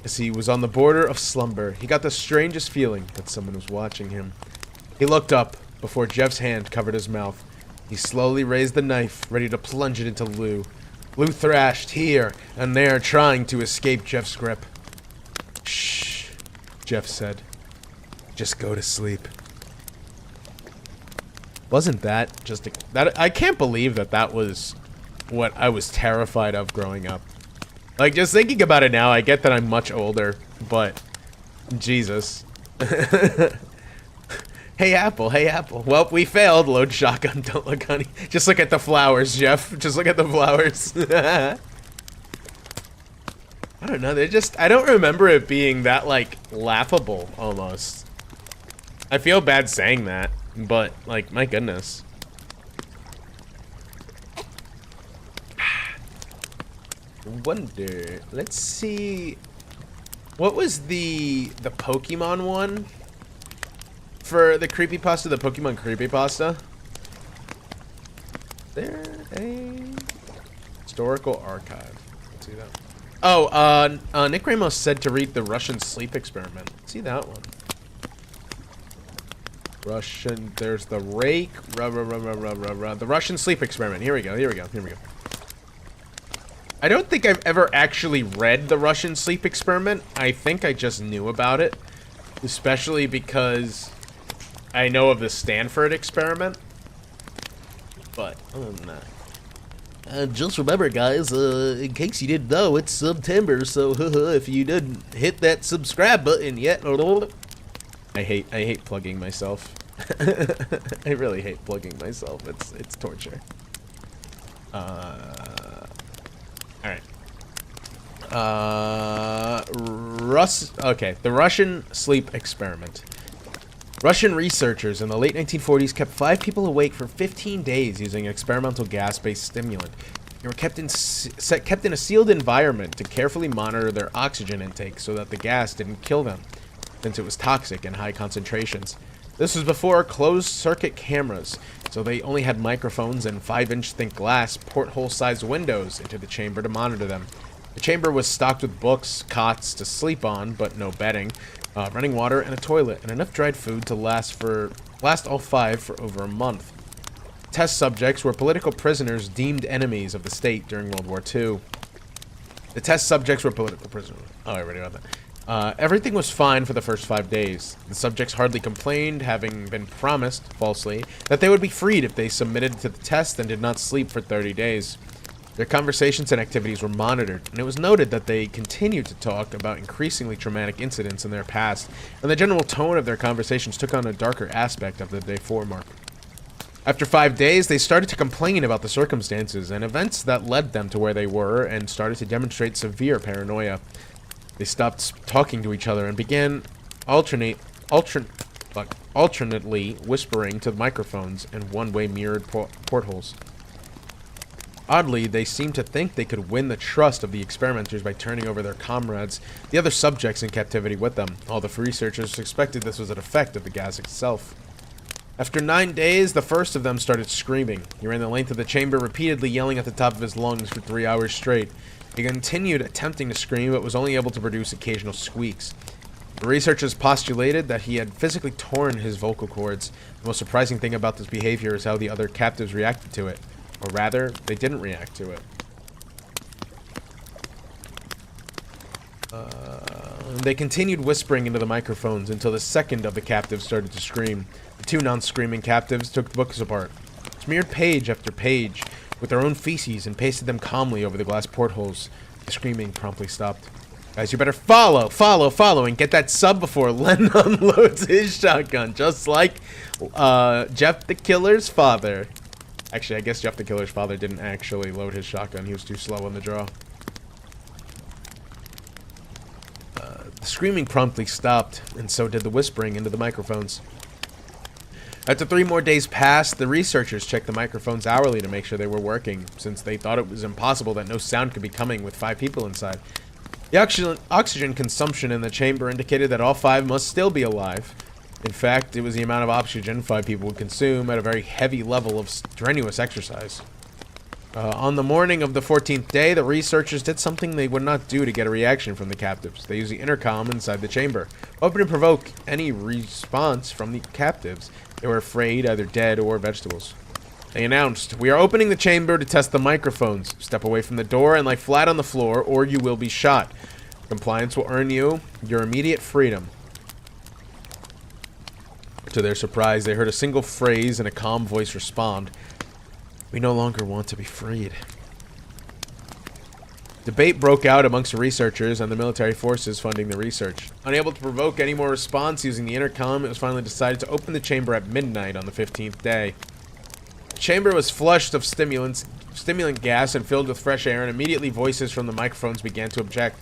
As he was on the border of slumber, he got the strangest feeling that someone was watching him. He looked up before Jeff's hand covered his mouth. He slowly raised the knife, ready to plunge it into Lou. Lou thrashed here and there, trying to escape Jeff's grip. Shh, Jeff said. Just go to sleep. Wasn't that just that? I can't believe that that was what I was terrified of growing up. Like, just thinking about it now, I get that I'm much older, but Jesus. Hey, Apple. Hey, Apple. Well, we failed. Load shotgun. Don't look, honey. Just look at the flowers, Jeff. Just look at the flowers. I don't know. I don't remember it being that, like, laughable, almost. I feel bad saying that, but, like, my goodness. Wonder. Let's see. What was the Pokemon one? For the creepypasta, the Pokemon creepypasta. There a historical archive. Let's see that. Oh, Nick Ramos said to read the Russian sleep experiment. Let's see that one. Russian. There's the rake. The Russian sleep experiment. Here we go. Here we go. Here we go. I don't think I've ever actually read the Russian sleep experiment. I think I just knew about it, especially because I know of the Stanford experiment, but other than that. Just remember, guys, in case you didn't know, it's September, so if you didn't hit that subscribe button yet. I hate plugging myself. I really hate plugging myself. It's torture. Alright. Okay, the Russian sleep experiment. Russian researchers in the late 1940s kept 5 people awake for 15 days using an experimental gas-based stimulant. They were kept in a sealed environment to carefully monitor their oxygen intake so that the gas didn't kill them, since it was toxic in high concentrations. This was before closed-circuit cameras, so they only had microphones and 5-inch thick glass porthole-sized windows into the chamber to monitor them. The chamber was stocked with books, cots to sleep on, but no bedding, running water, and a toilet, and enough dried food to last all 5 for over a month. Test subjects were political prisoners deemed enemies of the state during World War II. The test subjects were political prisoners. Oh, I already read that. Everything was fine for the first 5 days. The subjects hardly complained, having been promised, falsely, that they would be freed if they submitted to the test and did not sleep for 30 days. Their conversations and activities were monitored, and it was noted that they continued to talk about increasingly traumatic incidents in their past, and the general tone of their conversations took on a darker aspect of the day 4 mark. After 5 days, they started to complain about the circumstances and events that led them to where they were, and started to demonstrate severe paranoia. They stopped talking to each other and began alternately whispering to microphones and one-way mirrored portholes. Oddly, they seemed to think they could win the trust of the experimenters by turning over their comrades, the other subjects in captivity with them. All the researchers suspected this was an effect of the gas itself. After 9 days, the first of them started screaming. He ran the length of the chamber, repeatedly yelling at the top of his lungs for 3 hours straight. He continued attempting to scream, but was only able to produce occasional squeaks. The researchers postulated that he had physically torn his vocal cords. The most surprising thing about this behavior is how the other captives reacted to it. Or rather, they didn't react to it. They continued whispering into the microphones until the second of the captives started to scream. The 2 non-screaming captives took the books apart, smeared page after page with their own feces, and pasted them calmly over the glass portholes. The screaming promptly stopped. Guys, you better follow, and get that sub before Len unloads his shotgun, just like Jeff the Killer's father. Actually, I guess Jeff the Killer's father didn't actually load his shotgun. He was too slow on the draw. The screaming promptly stopped, and so did the whispering into the microphones. After 3 more days passed, the researchers checked the microphones hourly to make sure they were working, since they thought it was impossible that no sound could be coming with 5 people inside. The oxygen consumption in the chamber indicated that all 5 must still be alive. In fact, it was the amount of oxygen 5 people would consume at a very heavy level of strenuous exercise. On the morning of the 14th day, the researchers did something they would not do to get a reaction from the captives. They used the intercom inside the chamber, hoping to provoke any response from the captives. They were afraid, either dead or vegetables. They announced, "We are opening the chamber to test the microphones. Step away from the door and lie flat on the floor, or you will be shot. Compliance will earn you your immediate freedom." To their surprise, they heard a single phrase in a calm voice respond, "We no longer want to be freed." Debate broke out amongst the researchers and the military forces funding the research. Unable to provoke any more response using the intercom, it was finally decided to open the chamber at midnight on the 15th day. The chamber was flushed of stimulant gas and filled with fresh air, and immediately voices from the microphones began to object.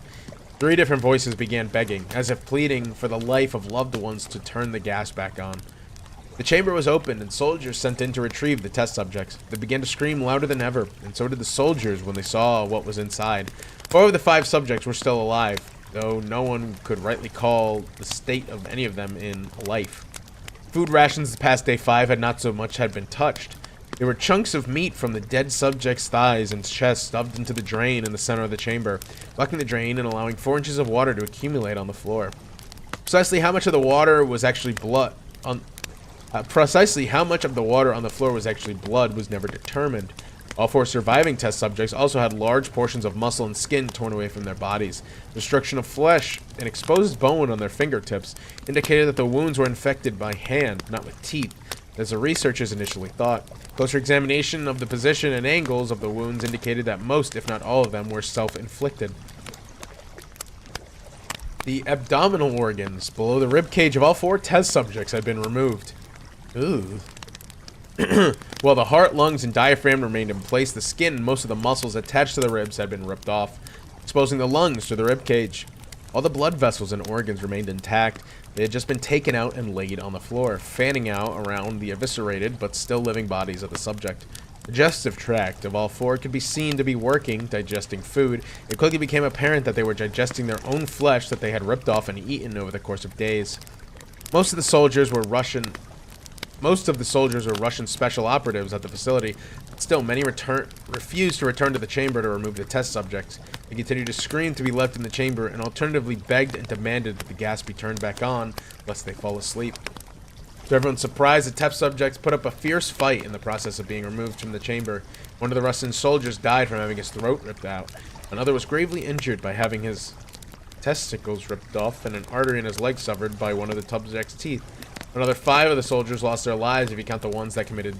3 different voices began begging, as if pleading for the life of loved ones, to turn the gas back on. The chamber was opened, and soldiers sent in to retrieve the test subjects. They began to scream louder than ever, and so did the soldiers when they saw what was inside. 4 of the 5 subjects were still alive, though no one could rightly call the state of any of them in life. Food rations past day 5 had not so much had been touched. There were chunks of meat from the dead subject's thighs and chest stuffed into the drain in the center of the chamber, blocking the drain and allowing 4 inches of water to accumulate on the floor. Precisely how much of the water on the floor was actually blood was never determined. All 4 surviving test subjects also had large portions of muscle and skin torn away from their bodies. Destruction of flesh and exposed bone on their fingertips indicated that the wounds were infected by hand, not with teeth, as the researchers initially thought. Closer examination of the position and angles of the wounds indicated that most, if not all of them, were self-inflicted. The abdominal organs below the rib cage of all 4 test subjects had been removed. Ooh. While the heart, lungs, and diaphragm remained in place, the skin and most of the muscles attached to the ribs had been ripped off, exposing the lungs to the rib cage. All the blood vessels and organs remained intact. They had just been taken out and laid on the floor, fanning out around the eviscerated but still living bodies of the subject. The digestive tract of all 4 could be seen to be working, digesting food. It quickly became apparent that they were digesting their own flesh that they had ripped off and eaten over the course of days. Most of the soldiers were Russian special operatives at the facility. Still, many refused to return to the chamber to remove the test subjects. They continued to scream to be left in the chamber, and alternatively begged and demanded that the gas be turned back on, lest they fall asleep. To everyone's surprise, the test subjects put up a fierce fight in the process of being removed from the chamber. One of the Russian soldiers died from having his throat ripped out. Another was gravely injured by having his testicles ripped off and an artery in his leg severed by one of the subject's teeth. Another 5 of the soldiers lost their lives if you count the ones that committed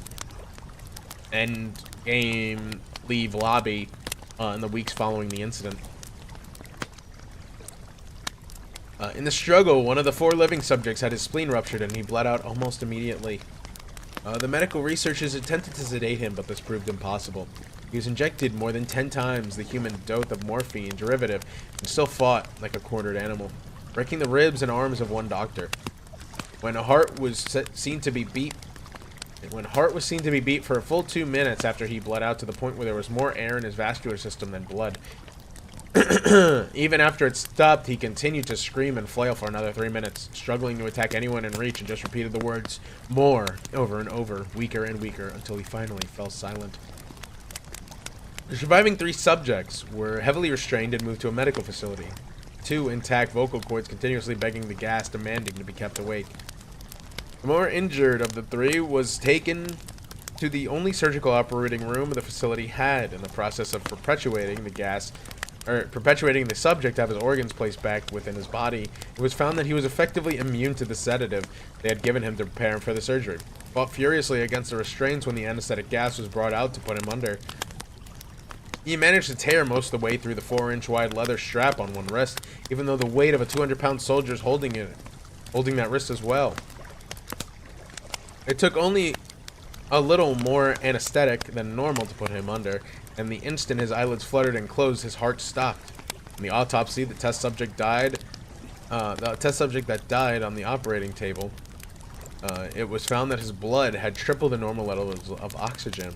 end-game leave lobby in the weeks following the incident. In the struggle, one of the 4 living subjects had his spleen ruptured and he bled out almost immediately. The medical researchers attempted to sedate him, but this proved impossible. He was injected more than 10 times the human dose of morphine derivative and still fought like a cornered animal, breaking the ribs and arms of one doctor. When heart was seen to be beat for a full 2 minutes after he bled out to the point where there was more air in his vascular system than blood. Even after it stopped, he continued to scream and flail for another 3 minutes, struggling to attack anyone in reach, and just repeated the words "more" over and over, weaker and weaker, until he finally fell silent. The surviving 3 subjects were heavily restrained and moved to a medical facility. 2 intact vocal cords continuously begging the gas, demanding to be kept awake. The more injured of the 3 was taken to the only surgical operating room the facility had. In the process of perpetuating the subject to have his organs placed back within his body, it was found that he was effectively immune to the sedative they had given him to prepare him for the surgery. He fought furiously against the restraints when the anesthetic gas was brought out to put him under. He managed to tear most of the way through the 4-inch wide leather strap on one wrist, even though the weight of a 200-pound soldier is holding that wrist as well. It took only a little more anesthetic than normal to put him under, and the instant his eyelids fluttered and closed, his heart stopped. In the autopsy, the test subject that died on the operating table, it was found that his blood had triple the normal levels of oxygen.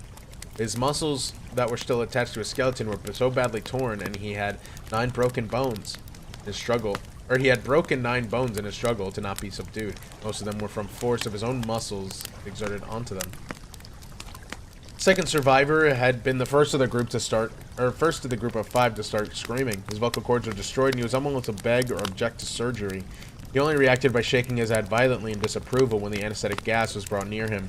His muscles that were still attached to his skeleton were so badly torn, and he had 9 broken bones in his struggle. He had broken 9 bones in his struggle to not be subdued. Most of them were from force of his own muscles exerted onto them. Second survivor had been the first of the group to start, or first of the group of 5 to start screaming. His vocal cords were destroyed and he was unable to beg or object to surgery. He only reacted by shaking his head violently in disapproval when the anesthetic gas was brought near him.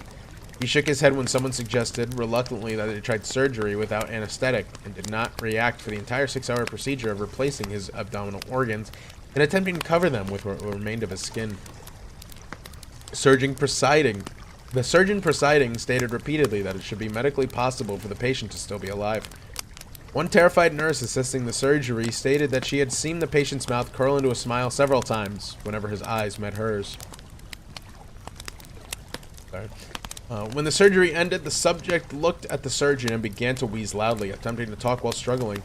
He shook his head when someone suggested, reluctantly, that they tried surgery without anesthetic, and did not react for the entire 6-hour procedure of replacing his abdominal organs and attempting to cover them with what remained of his skin. The surgeon presiding stated repeatedly that it should be medically possible for the patient to still be alive. One terrified nurse assisting the surgery stated that she had seen the patient's mouth curl into a smile several times whenever his eyes met hers. Sorry. When the surgery ended, the subject looked at the surgeon and began to wheeze loudly, attempting to talk while struggling.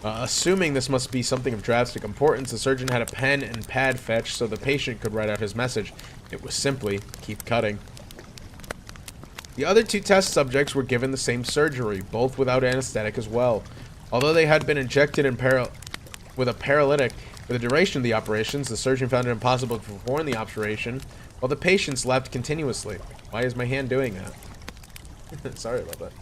Assuming this must be something of drastic importance, the surgeon had a pen and pad fetched so the patient could write out his message. It was simply, keep cutting. The other 2 test subjects were given the same surgery, both without anesthetic as well. Although they had been injected with a paralytic for the duration of the operations, the surgeon found it impossible to perform the operation, while the patients laughed continuously. Why is my hand doing that? Sorry about that.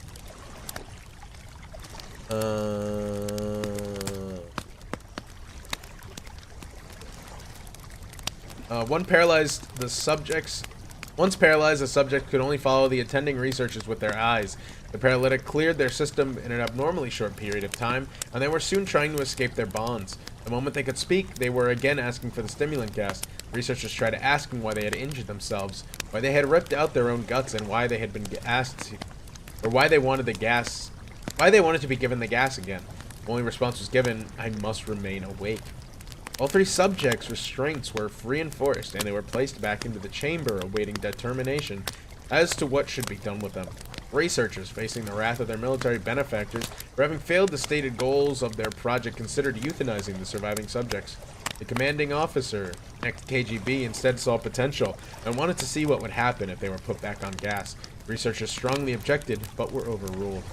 Once paralyzed, the subject could only follow the attending researchers with their eyes. The paralytic cleared their system in an abnormally short period of time, and they were soon trying to escape their bonds. The moment they could speak, they were again asking for the stimulant gas. Researchers tried asking why they had injured themselves, why they had ripped out their own guts, and why they had been asked to, or why they wanted to be given the gas again. The only response was given, "I must remain awake." All 3 subjects' restraints were reinforced, and they were placed back into the chamber, awaiting determination as to what should be done with them. Researchers, facing the wrath of their military benefactors for having failed the stated goals of their project, considered euthanizing the surviving subjects. The commanding officer, ex-KGB, instead saw potential and wanted to see what would happen if they were put back on gas. Researchers strongly objected, but were overruled.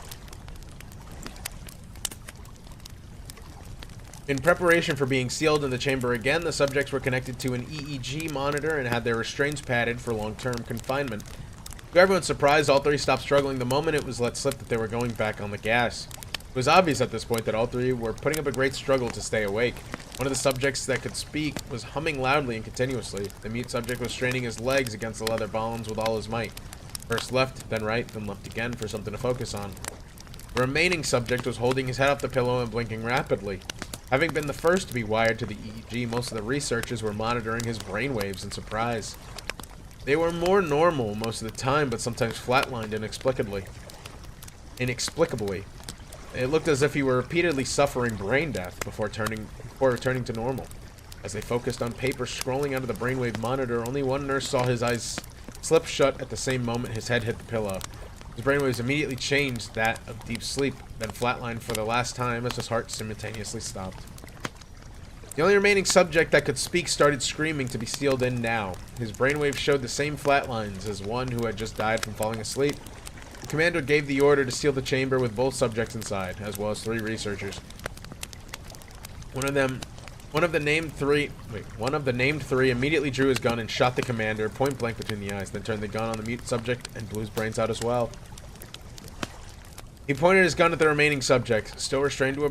In preparation for being sealed in the chamber again, the subjects were connected to an EEG monitor and had their restraints padded for long-term confinement. To everyone's surprise, all 3 stopped struggling the moment it was let slip that they were going back on the gas. It was obvious at this point that all 3 were putting up a great struggle to stay awake. One of the subjects that could speak was humming loudly and continuously. The mute subject was straining his legs against the leather bonds with all his might. First left, then right, then left again for something to focus on. The remaining subject was holding his head off the pillow and blinking rapidly. Having been the first to be wired to the EEG, most of the researchers were monitoring his brainwaves in surprise. They were more normal most of the time, but sometimes flatlined inexplicably. It looked as if he were repeatedly suffering brain death before returning to normal. As they focused on paper scrolling out of the brainwave monitor, only one nurse saw his eyes slip shut at the same moment his head hit the pillow. His brainwaves immediately changed that of deep sleep, then flatlined for the last time as his heart simultaneously stopped. The only remaining subject that could speak started screaming to be sealed in now. His brainwaves showed the same flatlines as one who had just died from falling asleep. The commander gave the order to seal the chamber with both subjects inside, as well as 3 researchers. One of the named three immediately drew his gun and shot the commander point blank between the eyes, then turned the gun on the mute subject and blew his brains out as well. He pointed his gun at the remaining subject, still restrained to a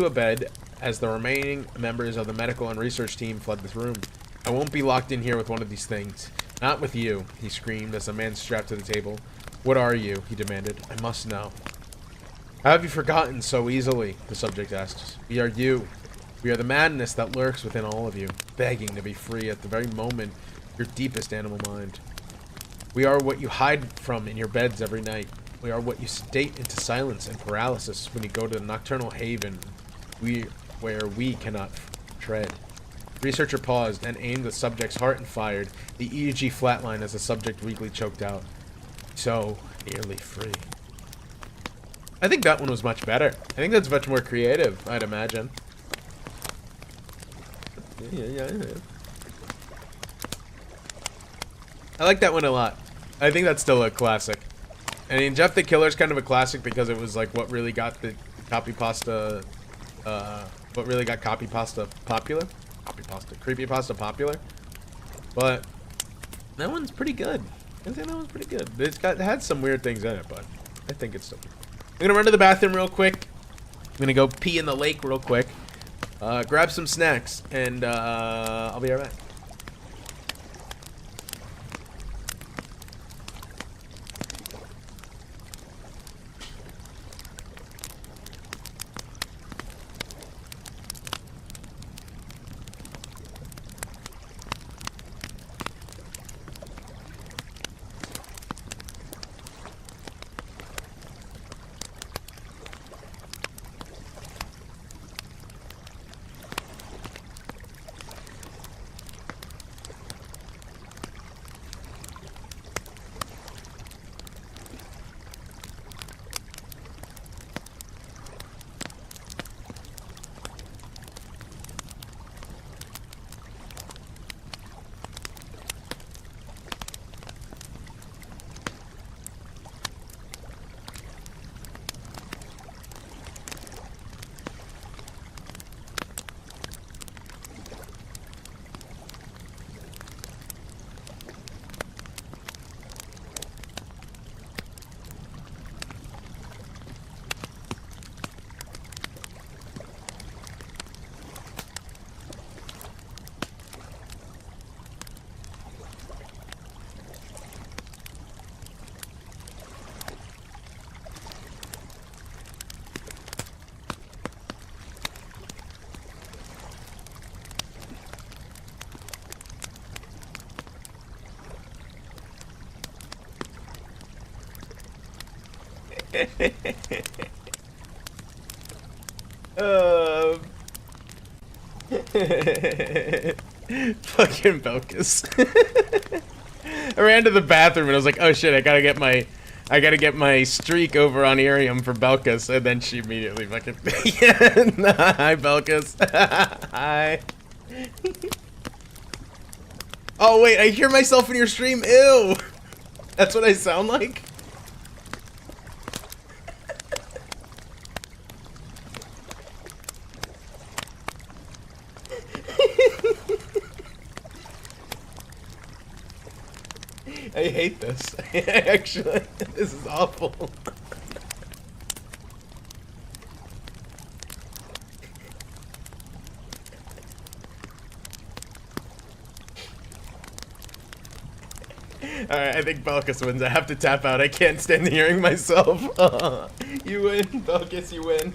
bed, as the remaining members of the medical and research team fled the room. "I won't be locked in here with one of these things. Not with you," he screamed as the man strapped to the table. "What are you?" he demanded. "I must know." "How have you forgotten so easily?" the subject asked. "We are you. We are the madness that lurks within all of you, begging to be free at the very moment your deepest animal mind. We are what you hide from in your beds every night. We are what you sedate into silence and paralysis when you go to the nocturnal haven where we cannot tread." The researcher paused and aimed the subject's heart and fired. The EEG flatlined as the subject weakly choked out. "So nearly free." I think that one was much better. I think that's much more creative, I'd imagine. Yeah. I like that one a lot. I think that's still a classic. I mean, Jeff the Killer's kind of a classic because it was like what really got the Creepypasta popular. Creepypasta popular. But that one's pretty good. I think that was pretty good. It had some weird things in it, but I think it's still. I'm gonna run to the bathroom real quick. I'm gonna go pee in the lake real quick. Grab some snacks, and I'll be right back. Fucking Belkus. I ran to the bathroom and I was like, oh shit, I gotta get my streak over on Irium for Belkus, and then she immediately fucking yeah, nah, hi Belkus. Hi. Oh wait, I hear myself in your stream, ew! That's what I sound like? I hate this. Actually, this is awful. Alright, I think Belkus wins. I have to tap out. I can't stand hearing myself. You win, Belkus, you win.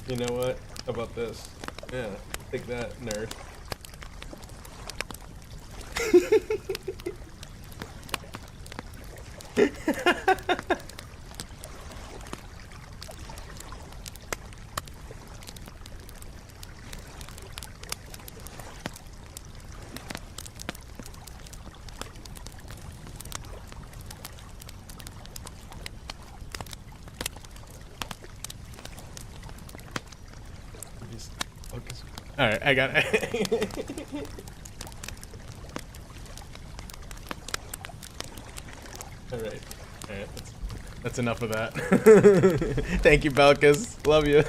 You know what? How about this? Yeah, take that, nerd. Alright, I got it. Alright, that's enough of that. Thank you, Belkus. Love you.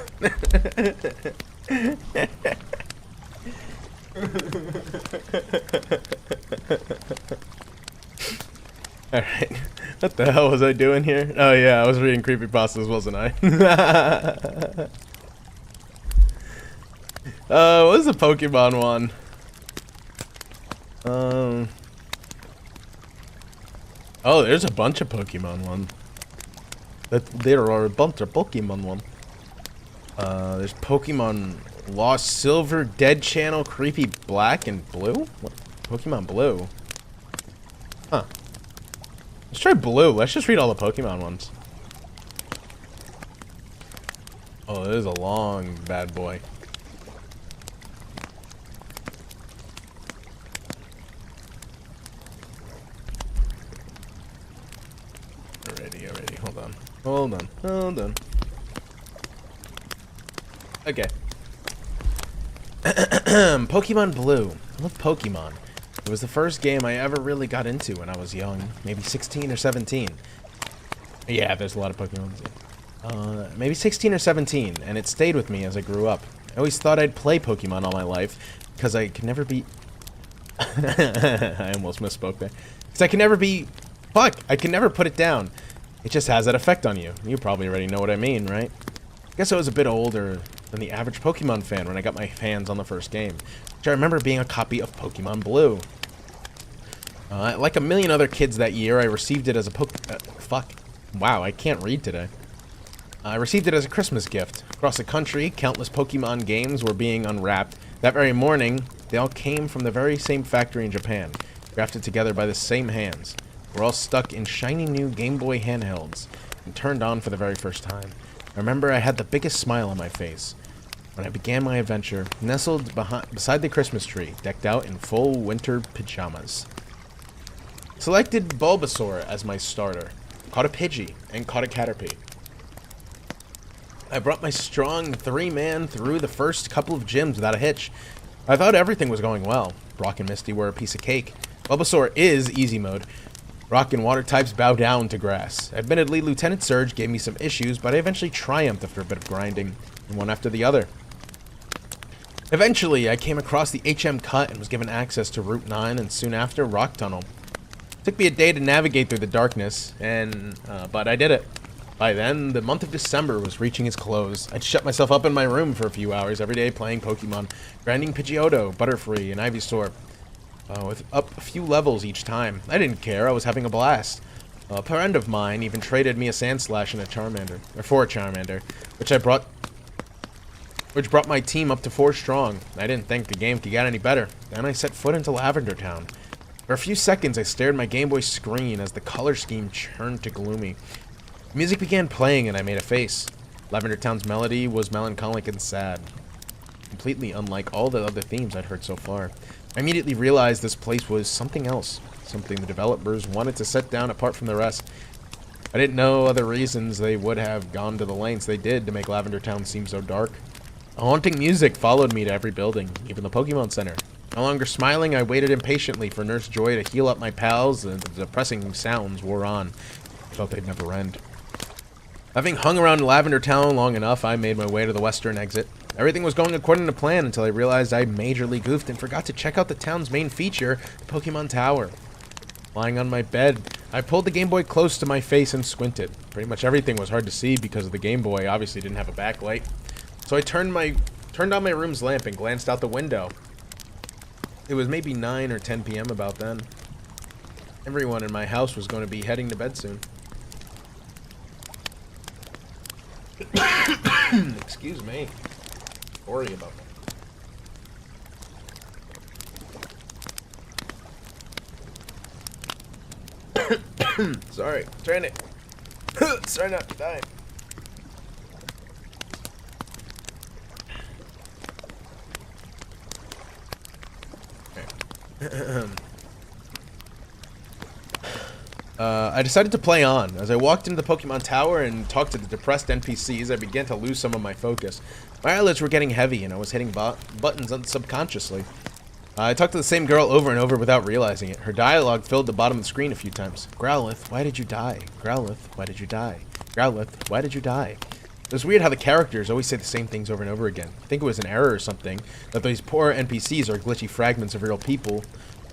Alright, what the hell was I doing here? Oh yeah, I was reading Creepypastas, wasn't I? What is the Pokemon one? Oh, there's a bunch of Pokemon one. There are a bunch of Pokemon one. There's Pokemon Lost Silver, Dead Channel, Creepy Black, and Blue? What? Pokemon Blue? Huh. Let's try Blue. Let's just read all the Pokemon ones. Oh, it is a long bad boy. Alrighty, hold on. Okay. Pokemon Blue. I love Pokemon. It was the first game I ever really got into when I was young, maybe 16 or 17. Yeah, there's a lot of Pokemon. Maybe 16 or 17, and it stayed with me as I grew up. I always thought I'd play Pokemon all my life, because I could never be... I almost misspoke there. Because I can never be... Fuck! I can never put it down. It just has that effect on you. You probably already know what I mean, right? I guess I was a bit older than the average Pokemon fan when I got my hands on the first game, which I remember being a copy of Pokemon Blue. Like a million other kids that year, I received it as a fuck. Wow, I can't read today. I received it as a Christmas gift. Across the country, countless Pokemon games were being unwrapped. That very morning, they all came from the very same factory in Japan, crafted together by the same hands. We're all stuck in shiny new Game Boy handhelds and turned on for the very first time. I remember I had the biggest smile on my face when I began my adventure, nestled beside the Christmas tree, decked out in full winter pajamas. Selected Bulbasaur as my starter, caught a Pidgey, and caught a Caterpie. I brought my strong 3-man through the first couple of gyms without a hitch. I thought everything was going well. Brock and Misty were a piece of cake. Bulbasaur is easy mode. Rock and water types bow down to grass. Admittedly, Lieutenant Surge gave me some issues, but I eventually triumphed after a bit of grinding, and one after the other. Eventually, I came across the HM Cut and was given access to Route 9, and soon after, Rock Tunnel. It took me a day to navigate through the darkness, but I did it. By then, the month of December was reaching its close. I'd shut myself up in my room for a few hours every day playing Pokemon, grinding Pidgeotto, Butterfree, and Ivysaur. With up a few levels each time. I didn't care, I was having a blast. A friend of mine even traded me a Sandslash and a Charmander, or for a Charmander, which brought my team up to 4 strong. I didn't think the game could get any better. Then I set foot into Lavender Town. For a few seconds, I stared at my Game Boy screen as the color scheme turned to gloomy. Music began playing and I made a face. Lavender Town's melody was melancholic and sad, completely unlike all the other themes I'd heard so far. I immediately realized this place was something else, something the developers wanted to set down apart from the rest. I didn't know other reasons they would have gone to the lengths they did to make Lavender Town seem so dark. Haunting music followed me to every building, even the Pokemon Center. No longer smiling, I waited impatiently for Nurse Joy to heal up my pals, and the depressing sounds wore on. I felt they'd never end. Having hung around Lavender Town long enough, I made my way to the western exit. Everything was going according to plan until I realized I majorly goofed and forgot to check out the town's main feature, the Pokemon Tower. Lying on my bed, I pulled the Game Boy close to my face and squinted. Pretty much everything was hard to see because the Game Boy obviously didn't have a backlight. So I turned on my room's lamp and glanced out the window. It was maybe 9 or 10 p.m. about then. Everyone in my house was going to be heading to bed soon. Excuse me. Sorry about that. Sorry. Trying to... Sorry not to die. I decided to play on. As I walked into the Pokemon Tower and talked to the depressed NPCs, I began to lose some of my focus. My eyelids were getting heavy, and I was hitting buttons subconsciously. I talked to the same girl over and over without realizing it. Her dialogue filled the bottom of the screen a few times. Growlithe, why did you die? Growlithe, why did you die? Growlithe, why did you die? It was weird how the characters always say the same things over and over again. I think it was an error or something, that these poor NPCs are glitchy fragments of real people,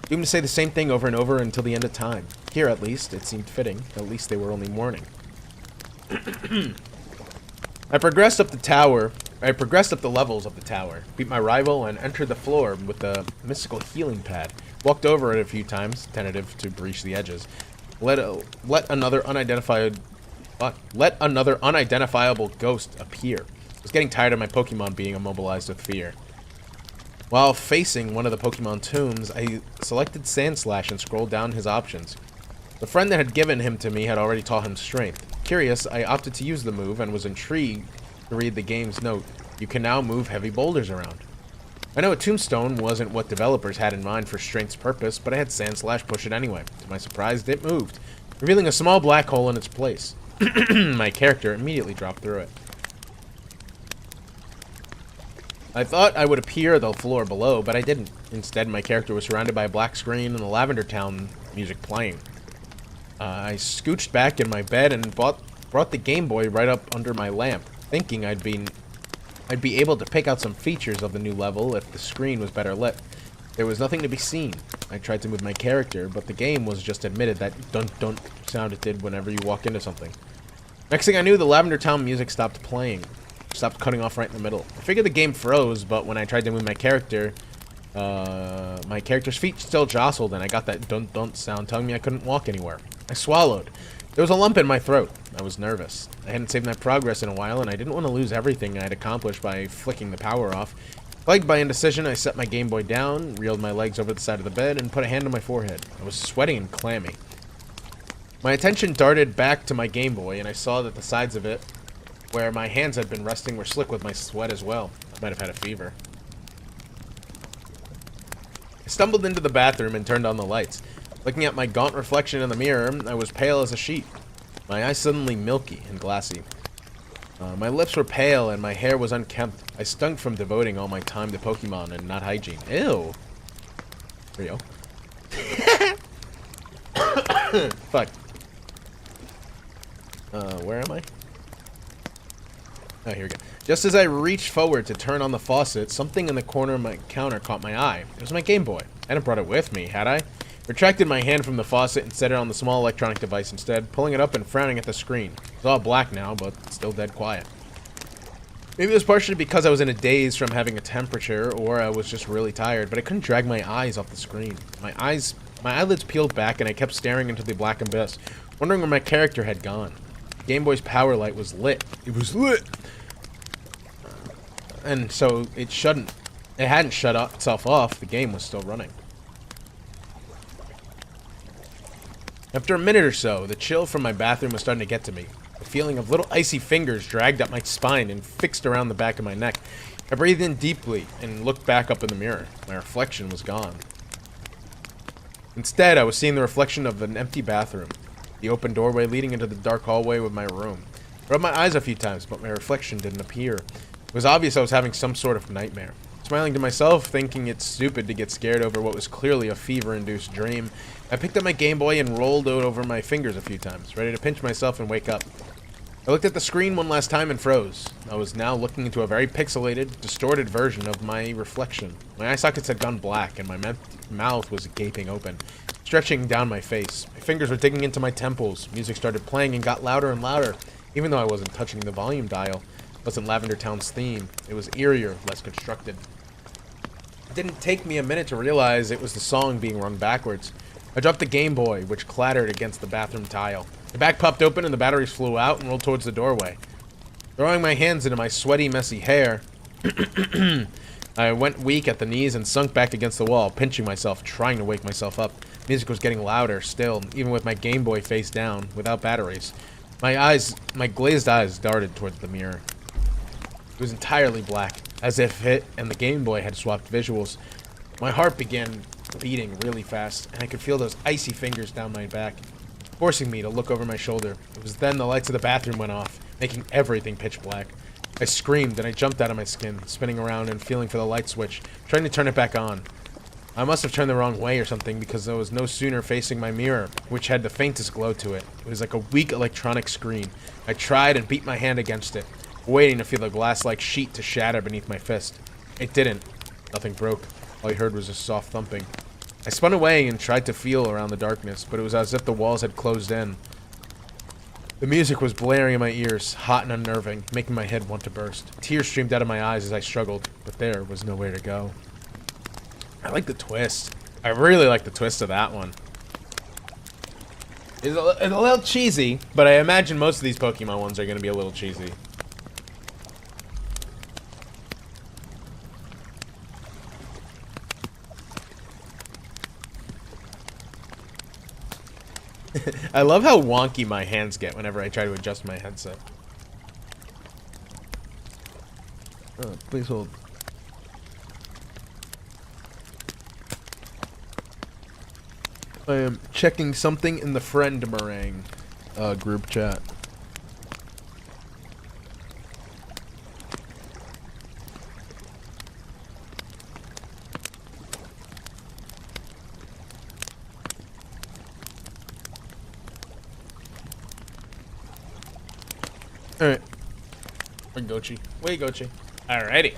doomed to say the same thing over and over until the end of time. Here, at least, it seemed fitting. At least they were only mourning. I progressed up the levels of the tower, beat my rival, and entered the floor with the mystical healing pad. Walked over it a few times, tentative to breach the edges. Let another unidentifiable ghost appear. I was getting tired of my Pokemon being immobilized with fear. While facing one of the Pokemon tombs, I selected Sandslash and scrolled down his options. The friend that had given him to me had already taught him Strength. Curious, I opted to use the move and was intrigued to read the game's note. You can now move heavy boulders around. I know a tombstone wasn't what developers had in mind for Strength's purpose, but I had Sandslash push it anyway. To my surprise, it moved, revealing a small black hole in its place. My character immediately dropped through it. I thought I would appear the floor below, but I didn't. Instead, my character was surrounded by a black screen and the Lavender Town music playing. I scooched back in my bed and brought the Game Boy right up under my lamp, thinking I'd be able to pick out some features of the new level if the screen was better lit. There was nothing to be seen. I tried to move my character, but the game was just admitted that dun-dun sound it did whenever you walk into something. Next thing I knew, the Lavender Town music stopped playing. Stopped cutting off right in the middle. I figured the game froze, but when I tried to move my character's feet still jostled, and I got that dun-dun sound telling me I couldn't walk anywhere. I swallowed. There was a lump in my throat. I was nervous. I hadn't saved my progress in a while, and I didn't want to lose everything I had accomplished by flicking the power off. Plagued by indecision, I set my Game Boy down, reeled my legs over the side of the bed, and put a hand on my forehead. I was sweating and clammy. My attention darted back to my Game Boy, and I saw that the sides of it, where my hands had been resting, were slick with my sweat as well. I might have had a fever. I stumbled into the bathroom and turned on the lights. Looking at my gaunt reflection in the mirror, I was pale as a sheet. My eyes suddenly milky and glassy. My lips were pale and my hair was unkempt. I stunk from devoting all my time to Pokemon and not hygiene. Ew. Rio. Fuck. Where am I? Oh, here we go. Just as I reached forward to turn on the faucet, something in the corner of my counter caught my eye. It was my Game Boy. I hadn't brought it with me, had I? Retracted my hand from the faucet and set it on the small electronic device instead, pulling it up and frowning at the screen. It's all black now, but still dead quiet. Maybe it was partially because I was in a daze from having a temperature, or I was just really tired, but I couldn't drag my eyes off the screen. My eyelids peeled back, and I kept staring into the black abyss, wondering where my character had gone. The Game Boy's power light was lit. It was lit! And so it hadn't shut itself off. The game was still running. After a minute or so, the chill from my bathroom was starting to get to me. The feeling of little icy fingers dragged up my spine and fixed around the back of my neck. I breathed in deeply and looked back up in the mirror. My reflection was gone. Instead, I was seeing the reflection of an empty bathroom, the open doorway leading into the dark hallway of my room. I rubbed my eyes a few times, but my reflection didn't appear. It was obvious I was having some sort of nightmare. Smiling to myself, thinking it's stupid to get scared over what was clearly a fever-induced dream, I picked up my Game Boy and rolled it over my fingers a few times, ready to pinch myself and wake up. I looked at the screen one last time and froze. I was now looking into a very pixelated, distorted version of my reflection. My eye sockets had gone black, and my mouth was gaping open, stretching down my face. My fingers were digging into my temples. Music started playing and got louder and louder, even though I wasn't touching the volume dial. It wasn't Lavender Town's theme. It was eerier, less constructed. It didn't take me a minute to realize it was the song being run backwards. I dropped the Game Boy, which clattered against the bathroom tile. The back popped open and the batteries flew out and rolled towards the doorway. Throwing my hands into my sweaty, messy hair, I went weak at the knees and sunk back against the wall, pinching myself, trying to wake myself up. Music was getting louder still, even with my Game Boy face down, without batteries. My glazed eyes darted towards the mirror. It was entirely black, as if it and the Game Boy had swapped visuals. My heart began beating really fast, and I could feel those icy fingers down my back, forcing me to look over my shoulder. It was then the lights of the bathroom went off, making everything pitch black. I screamed, and I jumped out of my skin, spinning around and feeling for the light switch, trying to turn it back on. I must have turned the wrong way or something, because I was no sooner facing my mirror, which had the faintest glow to it. It was like a weak electronic screen. I tried and beat my hand against it, waiting to feel the glass-like sheet to shatter beneath my fist. It didn't. Nothing broke. All I heard was a soft thumping. I spun away and tried to feel around the darkness, but it was as if the walls had closed in. The music was blaring in my ears, hot and unnerving, making my head want to burst. Tears streamed out of my eyes as I struggled, but there was nowhere to go. I like the twist. I really like the twist of that one. It's a little cheesy, but I imagine most of these Pokemon ones are going to be a little cheesy. I love how wonky my hands get whenever I try to adjust my headset. Oh, please hold. I am checking something in the friend meringue group chat. Alright. Way Gochi. Way Gochi. Alrighty.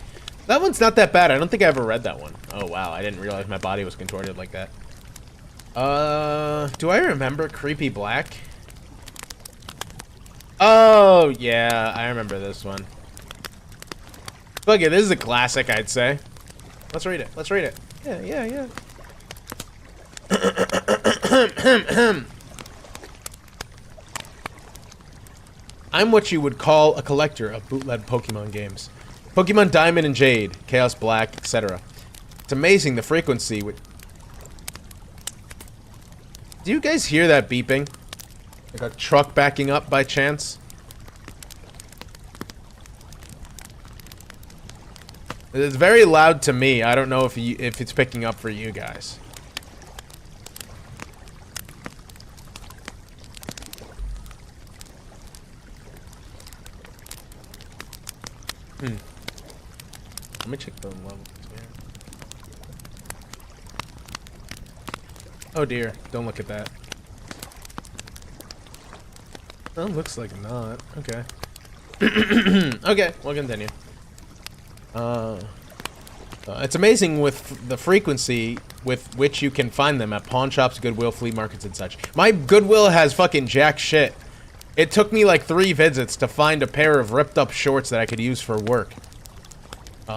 That one's not that bad. I don't think I ever read that one. Oh, wow. I didn't realize my body was contorted like that. Do I remember Creepy Black? Oh, yeah. I remember this one. Look, this is a classic, I'd say. Let's read it. Let's read it. Yeah. I'm what you would call a collector of bootleg Pokemon games. Pokemon Diamond and Jade, Chaos Black, etc. It's amazing the frequency with... Do you guys hear that beeping? Like a truck backing up by chance? It's very loud to me. I don't know if it's picking up for you guys. Let me check the levels here. Oh dear, don't look at that. Oh, looks like not. Okay. Okay, we'll continue. It's amazing with the frequency with which you can find them at pawn shops, Goodwill, flea markets, and such. My Goodwill has fucking jack shit. It took me like 3 visits to find a pair of ripped up shorts that I could use for work.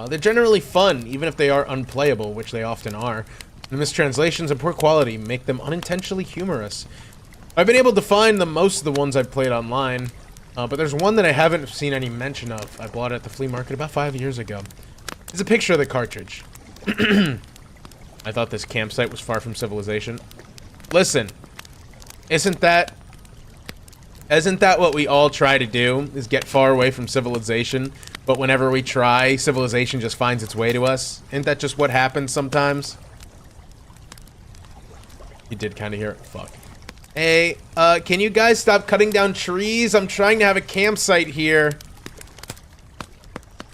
They're generally fun, even if they are unplayable, which they often are. The mistranslations and poor quality make them unintentionally humorous. I've been able to find most of the ones I've played online, but there's one that I haven't seen any mention of. I bought it at the flea market about 5 years ago. It's a picture of the cartridge. I thought this campsite was far from civilization. Listen, isn't that what we all try to do, is get far away from civilization? But whenever we try, civilization just finds its way to us. Isn't that just what happens sometimes? You did kind of hear it. Fuck. Hey, can you guys stop cutting down trees? I'm trying to have a campsite here.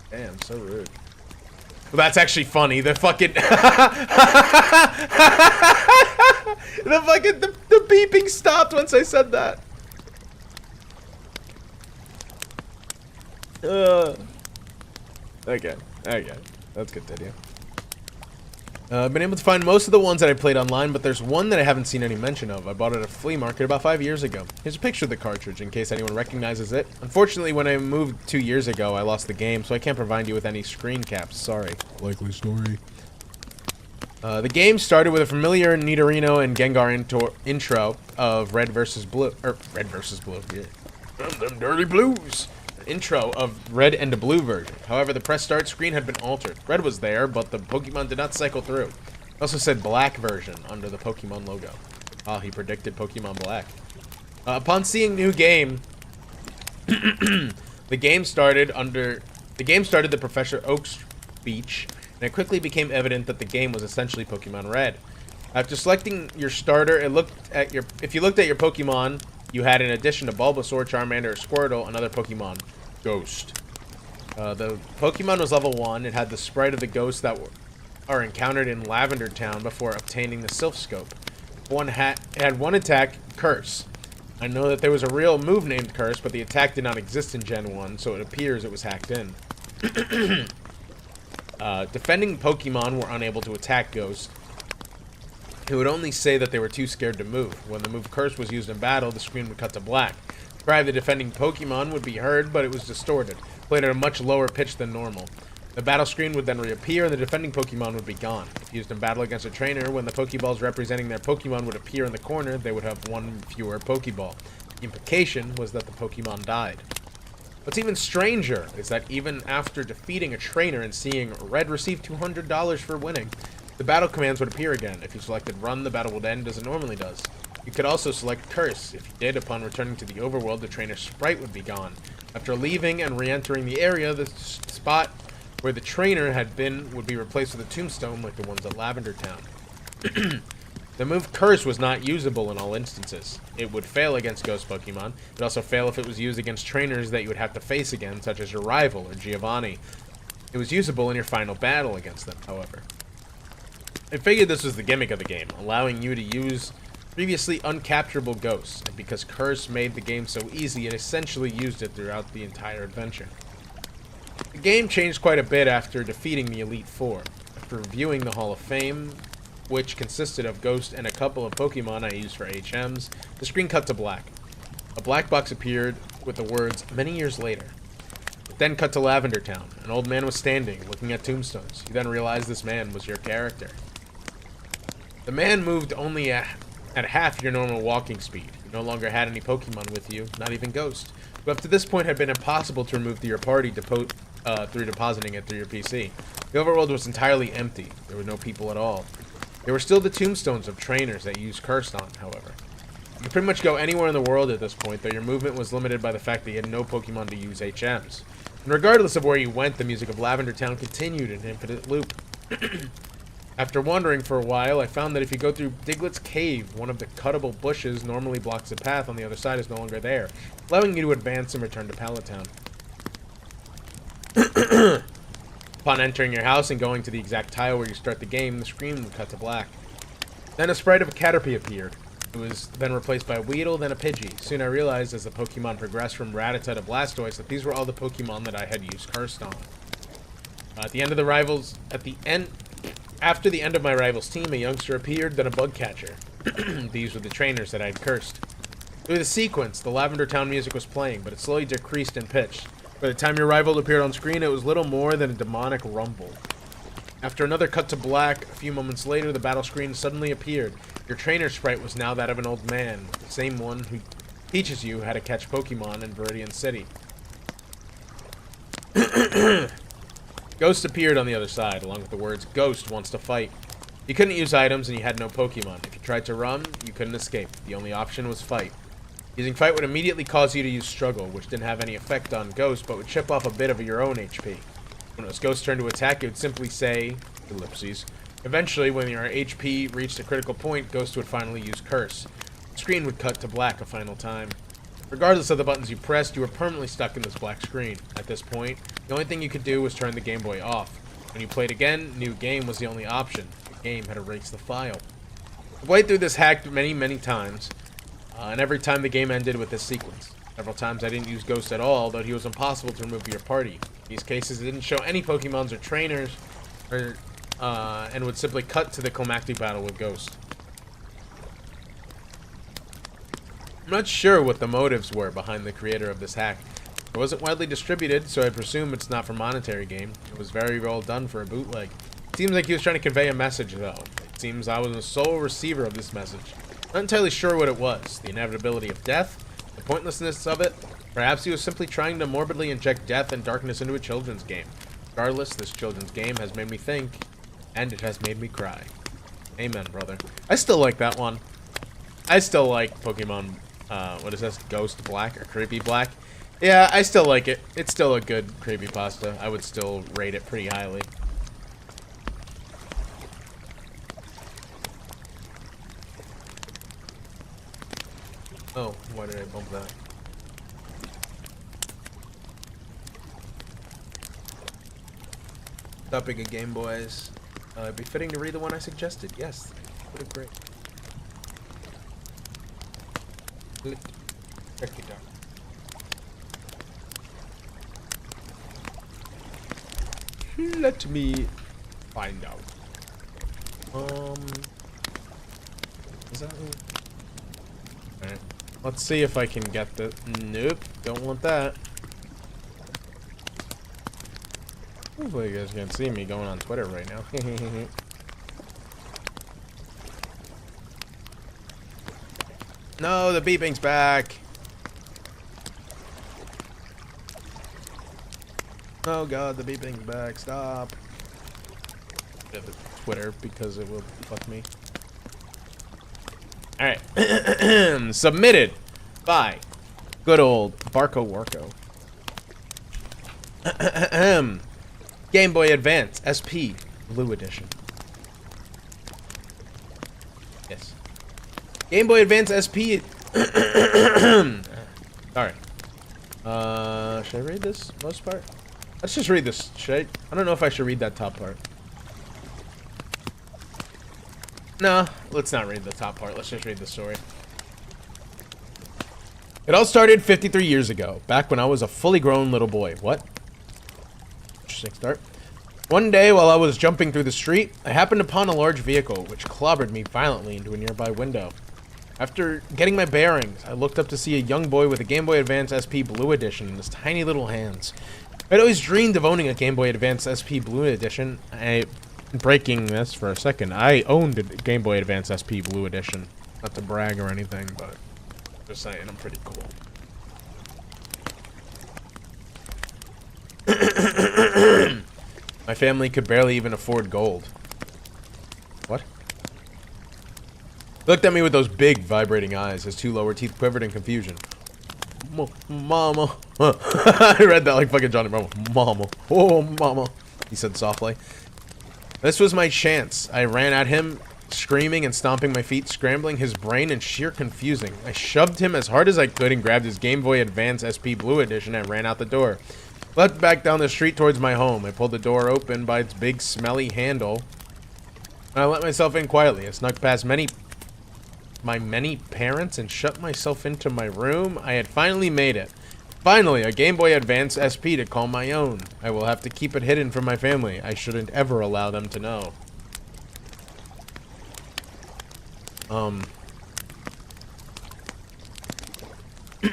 Damn, so rude. Well, that's actually funny. The fucking... the beeping stopped once I said that. Okay. Let's continue. I've been able to find most of the ones that I played online, but there's one that I haven't seen any mention of. I bought it at a flea market about 5 years ago. Here's a picture of the cartridge in case anyone recognizes it. Unfortunately, when I moved 2 years ago, I lost the game, so I can't provide you with any screen caps. Sorry. Likely story. The game started with a familiar Nidorino and Gengar intro of Red vs. Blue. Red vs. Blue. Yeah. Them dirty blues. Intro of Red and the Blue version. However, the press start screen had been altered. Red was there, but the Pokemon did not cycle through. It also said Black version under the Pokemon logo. Ah, he predicted Pokemon Black. Upon seeing new game, the game started the Professor Oak's speech, and it quickly became evident that the game was essentially Pokemon Red. After selecting your starter, if you looked at your Pokemon, you had, in addition to Bulbasaur, Charmander, Squirtle, another Pokemon, Ghost. The Pokemon was level 1. It had the sprite of the ghosts that are encountered in Lavender Town before obtaining the Sylph Scope. It had one attack, Curse. I know that there was a real move named Curse, but the attack did not exist in Gen 1, so it appears it was hacked in. Defending Pokemon were unable to attack Ghost. It would only say that they were too scared to move. When the move Curse was used in battle, the screen would cut to black. The cry of the defending Pokemon would be heard, but it was distorted, played at a much lower pitch than normal. The battle screen would then reappear, and the defending Pokemon would be gone. If used in battle against a trainer, when the Pokeballs representing their Pokemon would appear in the corner, they would have one fewer Pokeball. The implication was that the Pokemon died. What's even stranger is that even after defeating a trainer and seeing Red receive $200 for winning, the battle commands would appear again. If you selected Run, the battle would end as it normally does. You could also select Curse. If you did, upon returning to the overworld, the trainer's sprite would be gone. After leaving and re-entering the area, the spot where the trainer had been would be replaced with a tombstone like the ones at Lavender Town. The move Curse was not usable in all instances. It would fail against Ghost Pokemon. It would also fail if it was used against trainers that you would have to face again, such as your rival or Giovanni. It was usable in your final battle against them, however. I figured this was the gimmick of the game, allowing you to use previously uncapturable ghosts, and because Curse made the game so easy, it essentially used it throughout the entire adventure. The game changed quite a bit after defeating the Elite Four. After reviewing the Hall of Fame, which consisted of Ghost and a couple of Pokemon I used for HMs, the screen cut to black. A black box appeared with the words, "Many years later." It then cut to Lavender Town. An old man was standing, looking at tombstones. You then realized this man was your character. The man moved only at half your normal walking speed. You no longer had any Pokemon with you, not even Ghost, who up to this point had been impossible to remove to your party through depositing it through your PC. The overworld was entirely empty. There were no people at all. There were still the tombstones of trainers that you used Cursed on, however. You could pretty much go anywhere in the world at this point, though your movement was limited by the fact that you had no Pokemon to use HMs. And regardless of where you went, the music of Lavender Town continued in infinite loop. After wandering for a while, I found that if you go through Diglett's Cave, one of the cuttable bushes normally blocks the path on the other side is no longer there, allowing you to advance and return to Pallet Town. Upon entering your house and going to the exact tile where you start the game, the screen would cut to black. Then a sprite of a Caterpie appeared. It was then replaced by a Weedle, then a Pidgey. Soon I realized as the Pokemon progressed from Rattata to Blastoise that these were all the Pokemon that I had used Cursed on. After the end of my rival's team, a youngster appeared, then a Bugcatcher. These were the trainers that I had cursed. Through the sequence, the Lavender Town music was playing, but it slowly decreased in pitch. By the time your rival appeared on screen, it was little more than a demonic rumble. After another cut to black, a few moments later, the battle screen suddenly appeared. Your trainer sprite was now that of an old man, the same one who teaches you how to catch Pokemon in Viridian City. Ghost appeared on the other side, along with the words, "Ghost wants to fight." You couldn't use items and you had no Pokemon. If you tried to run, you couldn't escape. The only option was fight. Using fight would immediately cause you to use struggle, which didn't have any effect on Ghost, but would chip off a bit of your own HP. When it was Ghost's turn to attack, it would simply say, ellipses. Eventually, when your HP reached a critical point, Ghost would finally use Curse. The screen would cut to black a final time. Regardless of the buttons you pressed, you were permanently stuck in this black screen. At this point, the only thing you could do was turn the Game Boy off. When you played again, New Game was the only option. The game had erased the file. I played through this hack many, many times, and every time the game ended with this sequence. Several times I didn't use Ghost at all, though he was impossible to remove your party. In these cases, it didn't show any Pokemons or trainers, and would simply cut to the climactic battle with Ghost. I'm not sure what the motives were behind the creator of this hack. It wasn't widely distributed, so I presume it's not for monetary gain. It was very well done for a bootleg. It seems like he was trying to convey a message, though. It seems I was the sole receiver of this message. Not entirely sure what it was. The inevitability of death? The pointlessness of it? Perhaps he was simply trying to morbidly inject death and darkness into a children's game. Regardless, this children's game has made me think, and it has made me cry. Amen, brother. I still like that one. I still like Pokemon, what is this? Ghost Black or Creepy Black? Yeah, I still like it. It's still a good creepypasta. I would still rate it pretty highly. Oh, why did I bump that? Topic of Game Boys. It'd be fitting to read the one I suggested. Yes. What a great. Check it out. Let me find out. Is that it? Alright. Let's see if I can get the. Nope. Don't want that. Hopefully you guys can't see me going on Twitter right now. No, the beeping's back. Oh god, the beeping's back. Stop. I have the Twitter because it will fuck me. Alright. Submitted by good old Barco Warco. Game Boy Advance SP Blue Edition. Yes. Game Boy Advance SP. Sorry. Should I read this most part? Let's just read this. I don't know if I should read that top part. No, let's not read the top part. Let's just read the story. It all started 53 years ago, back when I was a fully grown little boy. What? Interesting start. One day, while I was jumping through the street, I happened upon a large vehicle, which clobbered me violently into a nearby window. After getting my bearings, I looked up to see a young boy with a Game Boy Advance SP Blue Edition in his tiny little hands. I'd always dreamed of owning a Game Boy Advance SP Blue Edition. Breaking this for a second, I owned a Game Boy Advance SP Blue Edition. Not to brag or anything, but just saying, I'm pretty cool. My family could barely even afford gold. What? He looked at me with those big, vibrating eyes. His two lower teeth quivered in confusion. Mama. I read that like fucking Johnny Bravo. Mama. Oh, mama. He said softly. This was my chance. I ran at him, screaming and stomping my feet, scrambling his brain in sheer confusing. I shoved him as hard as I could and grabbed his Game Boy Advance SP Blue Edition and ran out the door. Leapt back down the street towards my home. I pulled the door open by its big, smelly handle. I let myself in quietly. I snuck past my many parents and shut myself into my room. I had finally made it. Finally, a Game Boy Advance SP to call my own. I will have to keep it hidden from my family. I shouldn't ever allow them to know.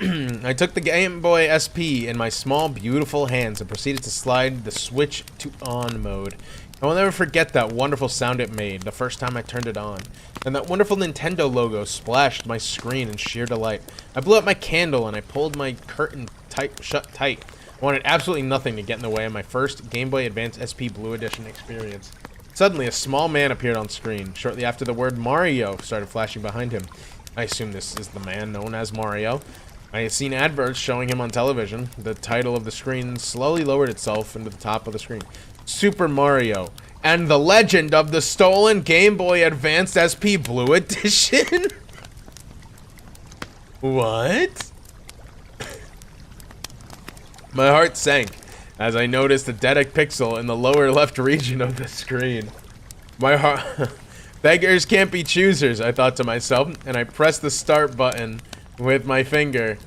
I took the Game Boy SP in my small, beautiful hands and proceeded to slide the switch to on mode. I will never forget that wonderful sound it made the first time I turned it on. And that wonderful Nintendo logo splashed my screen in sheer delight. I blew out my candle and I pulled my curtain shut tight. I wanted absolutely nothing to get in the way of my first Game Boy Advance SP Blue Edition experience. Suddenly, a small man appeared on screen. Shortly after, the word Mario started flashing behind him. I assume this is the man known as Mario. I had seen adverts showing him on television. The title of the screen slowly lowered itself into the top of the screen. Super Mario and the Legend of the Stolen Game Boy Advance SP Blue Edition? What? My heart sank as I noticed a dead pixel in the lower left region of the screen. My heart... Beggars can't be choosers, I thought to myself, and I pressed the start button with my finger.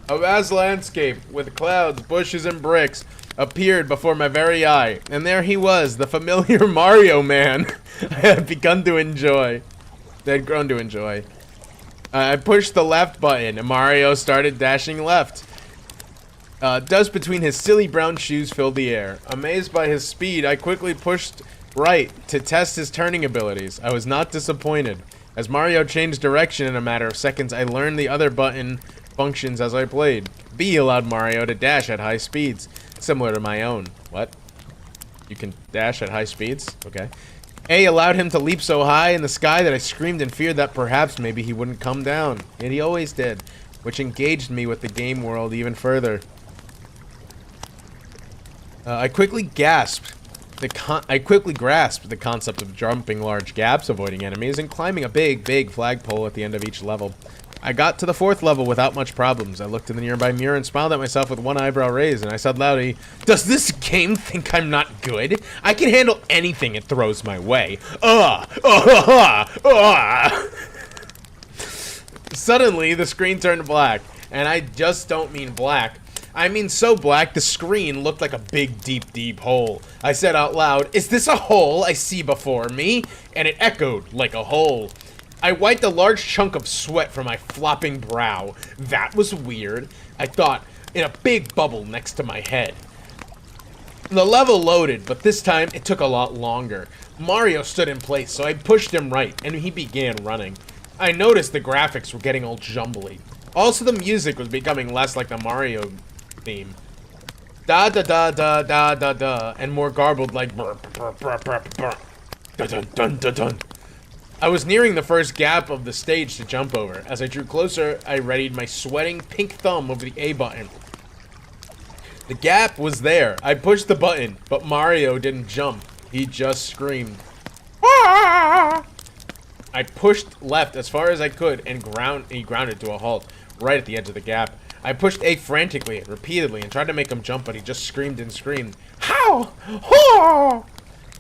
A vast landscape with clouds, bushes, and bricks appeared before my very eye, and there he was, the familiar Mario Man I had begun to enjoy. I had grown to enjoy. I pushed the left button, and Mario started dashing left. Dust between his silly brown shoes filled the air. Amazed by his speed, I quickly pushed right to test his turning abilities. I was not disappointed. As Mario changed direction in a matter of seconds, I learned the other button functions as I played. B allowed Mario to dash at high speeds, similar to my own. What? You can dash at high speeds? Okay. A allowed him to leap so high in the sky that I screamed in fear that perhaps maybe he wouldn't come down. Yet he always did, which engaged me with the game world even further. I quickly grasped the concept of jumping large gaps, avoiding enemies, and climbing a big flagpole at the end of each level. I got to the 4th level without much problems. I looked in the nearby mirror and smiled at myself with one eyebrow raised, and I said loudly, "Does this game think I'm not good? I can handle anything it throws my way." Suddenly, the screen turned black, and I just don't mean black. I mean so black the screen looked like a big, deep hole. I said out loud, "Is this a hole I see before me?" And it echoed like a hole. I wiped a large chunk of sweat from my flopping brow. That was weird, I thought, in a big bubble next to my head. The level loaded, but this time it took a lot longer. Mario stood in place, so I pushed him right, and he began running. I noticed the graphics were getting all jumbly. Also, the music was becoming less like the Mario theme. Da da da da da da da, and more garbled like brr brr brr brr brr. Dun dun dun dun dun. I was nearing the first gap of the stage to jump over. As I drew closer, I readied my sweating pink thumb over the A button. The gap was there. I pushed the button, but Mario didn't jump. He just screamed. "Ah!" I pushed left as far as I could, and he grounded to a halt right at the edge of the gap. I pushed A frantically, repeatedly, and tried to make him jump, but he just screamed and screamed. "How? Oh!"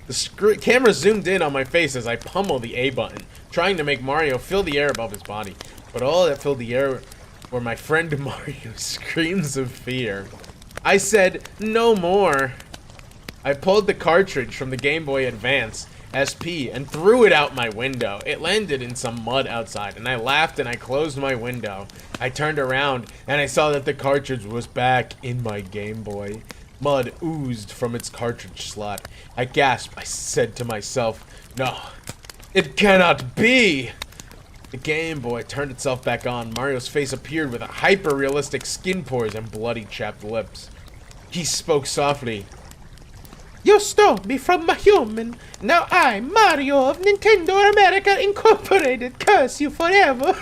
The camera zoomed in on my face as I pummeled the A button, trying to make Mario fill the air above his body. But all that filled the air were my friend Mario's screams of fear. I said, "No more." I pulled the cartridge from the Game Boy Advance SP and threw it out my window. It landed in some mud outside, and I laughed and I closed my window. I turned around and I saw that the cartridge was back in my Game Boy. Mud oozed from its cartridge slot. I gasped. I said to myself, "No, it cannot be." The Game Boy turned itself back on. Mario's face appeared with a hyper-realistic skin pores and bloody chapped lips. He spoke softly. "You stole me from my human. Now I, Mario of Nintendo America Incorporated, curse you forever."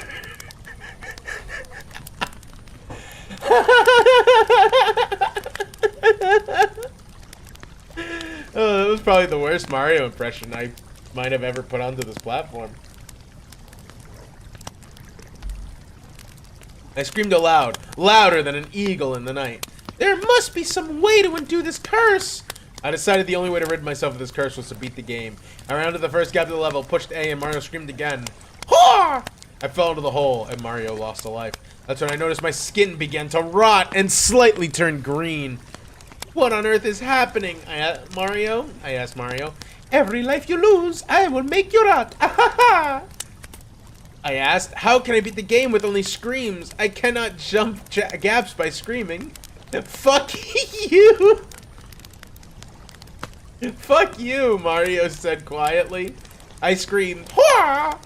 Oh, that was probably the worst Mario impression I might have ever put onto this platform. I screamed aloud, louder than an eagle in the night. "There must be some way to undo this curse!" I decided the only way to rid myself of this curse was to beat the game. I ran to the first gap of the level, pushed A, and Mario screamed again. "Whore!" I fell into the hole, and Mario lost a life. That's when I noticed my skin began to rot and slightly turn green. "What on earth is happening?" I asked Mario. "Every life you lose, I will make you rot." I asked, "How can I beat the game with only screams? I cannot jump gaps by screaming." "Fuck you!" "Fuck you," Mario said quietly. I screamed, "Whore!"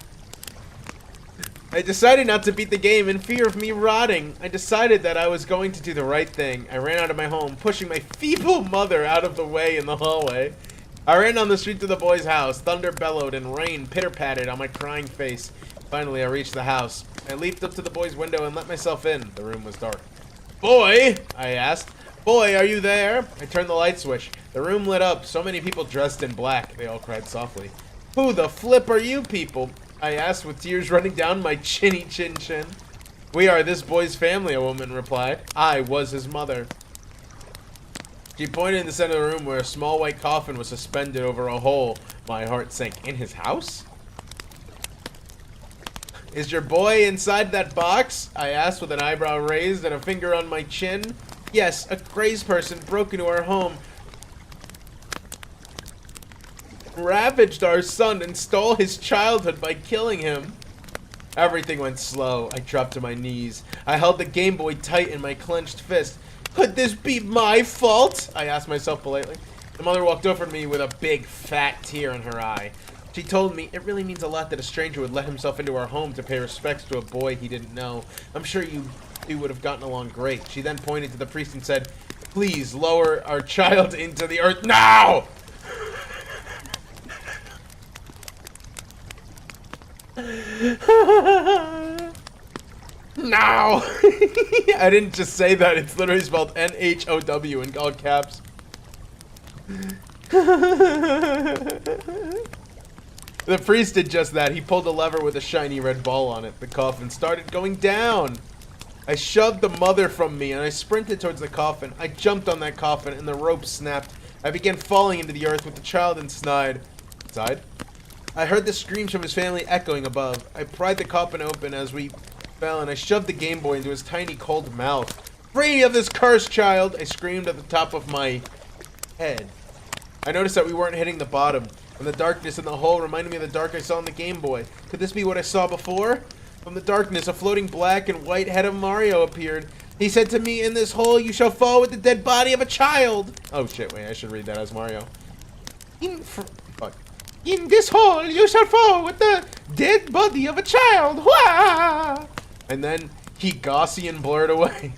I decided not to beat the game in fear of me rotting. I decided that I was going to do the right thing. I ran out of my home, pushing my feeble mother out of the way in the hallway. I ran down the street to the boy's house. Thunder bellowed and rain pitter-patted on my crying face. Finally, I reached the house. I leaped up to the boy's window and let myself in. The room was dark. "Boy," I asked. "Boy, are you there?" I turned the light switch. The room lit up. So many people dressed in black. They all cried softly. "Who the flip are you people?" I asked with tears running down my chinny chin chin. "We are this boy's family," a woman replied. I was his mother. She pointed in the center of the room where a small white coffin was suspended over a hole. My heart sank. In his house? "Is your boy inside that box?" I asked with an eyebrow raised and a finger on my chin. "Yes, a crazed person broke into our home, ravaged our son, and stole his childhood by killing him." Everything went slow. I dropped to my knees. I held the Game Boy tight in my clenched fist. "Could this be my fault?" I asked myself politely. The mother walked over to me with a big, fat tear in her eye. She told me, "It really means a lot that a stranger would let himself into our home to pay respects to a boy he didn't know. I'm sure you two would have gotten along great." She then pointed to the priest and said, "Please lower our child into the earth now!" Now! I didn't just say that, it's literally spelled N-H-O-W in all caps. The priest did just that. He pulled a lever with a shiny red ball on it. The coffin started going down. I shoved the mother from me and I sprinted towards the coffin. I jumped on that coffin and the rope snapped. I began falling into the earth with the child inside. I heard the screams from his family echoing above. I pried the coffin open as we fell and I shoved the Game Boy into his tiny cold mouth. "Free of this curse, child!" I screamed at the top of my head. I noticed that we weren't hitting the bottom, and the darkness in the hole reminded me of the dark I saw in the Game Boy. Could this be what I saw before? From the darkness, a floating black and white head of Mario appeared. He said to me, "In this hole you shall fall with the dead body of a child." Oh shit, wait, I should read that as Mario. "In this hole you shall fall with the dead body of a child." Wah! And then he Gaussian blurred away.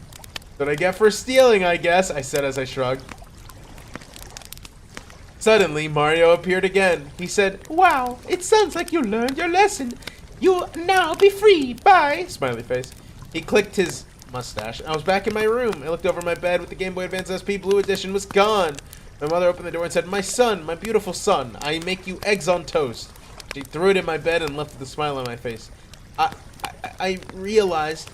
"What I get for stealing, I guess," I said as I shrugged. Suddenly, Mario appeared again. He said, "Wow, it sounds like you learned your lesson. You'll now be free. Bye." Smiley face. He clicked his mustache. I was back in my room. I looked over my bed with the Game Boy Advance SP Blue Edition was gone. My mother opened the door and said, "My son, my beautiful son, I make you eggs on toast." She threw it in my bed and left with a smile on my face. I realized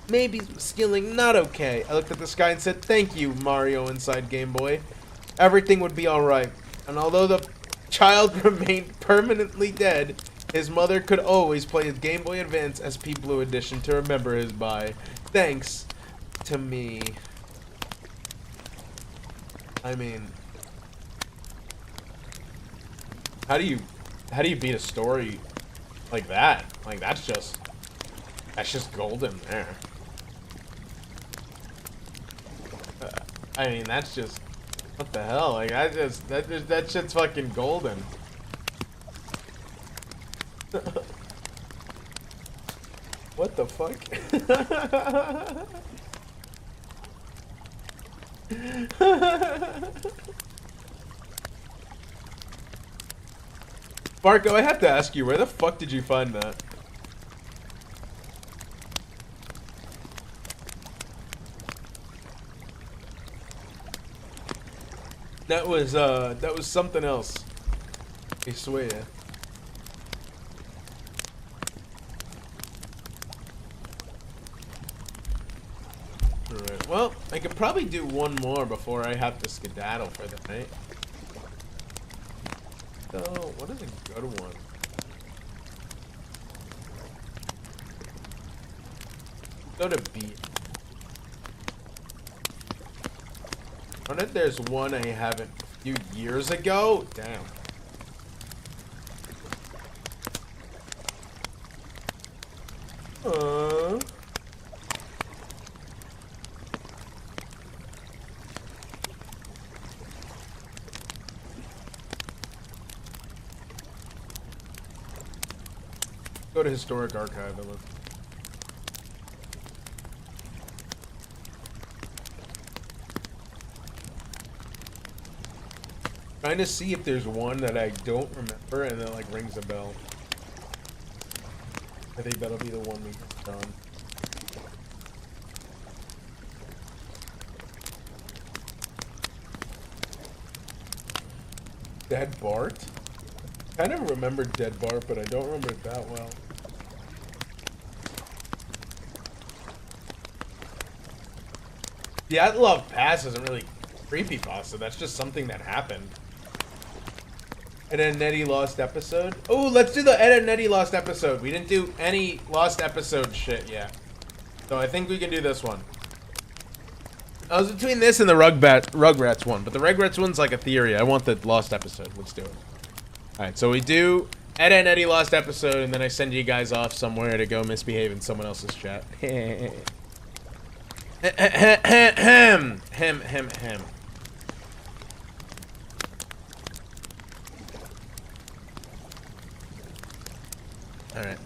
maybe stealing not okay. I looked at the sky and said, "Thank you, Mario inside Game Boy. Everything would be alright." And although the child remained permanently dead, his mother could always play his Game Boy Advance SP Blue Edition to remember his by. Thanks to me. I mean, how do you beat a story like that? Like, that's just golden there. I mean, that's just, what the hell? Like, that shit's fucking golden. What the fuck? Barco, I have to ask you, where the fuck did you find that? That was something else. I swear. Alright, well, I could probably do one more before I have to skedaddle for the night. So, what is a good one? Go to B. I know there's one I haven't a few years ago. Damn. Go to Historic Archive and look. Trying to see if there's one that I don't remember and that like rings a bell. I think that'll be the one we hit on. Dead Bart? I kind of remember Dead Bart, but I don't remember it that well. The At Love Pass isn't really creepypasta, that's just something that happened. Ed and Nettie Lost Episode? Oh, let's do the Ed and Nettie Lost Episode. We didn't do any Lost Episode shit yet. So I think we can do this one. I was between this and the Rugrats one, but the Rugrats one's like a theory. I want the Lost Episode. Let's do it. Alright, so we do Ed and Nettie Lost Episode, and then I send you guys off somewhere to go misbehave in someone else's chat. Hem. Alright.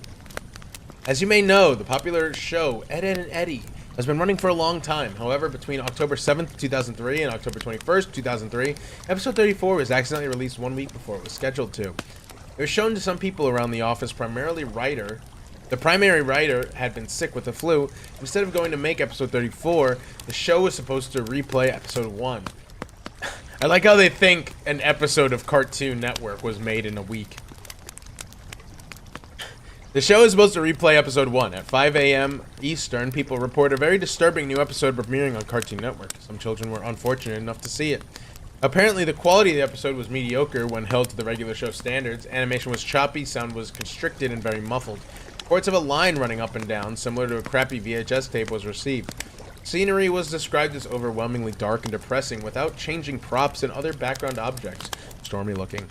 As you may know, the popular show Ed, Edd and Eddy has been running for a long time. However, between October 7th, 2003 and October 21st, 2003, episode 34 was accidentally released 1 week before it was scheduled to. It was shown to some people around the office, primarily writer. The primary writer had been sick with the flu. Instead of going to make episode 34, the show was supposed to replay episode 1. I like how they think an episode of Cartoon Network was made in a week. The show is supposed to replay episode 1. At 5 a.m. Eastern, people report a very disturbing new episode premiering on Cartoon Network. Some children were unfortunate enough to see it. Apparently, the quality of the episode was mediocre when held to the regular show standards. Animation was choppy, sound was constricted and very muffled. Reports of a line running up and down, similar to a crappy VHS tape, was received. Scenery was described as overwhelmingly dark and depressing, without changing props and other background objects. Stormy looking.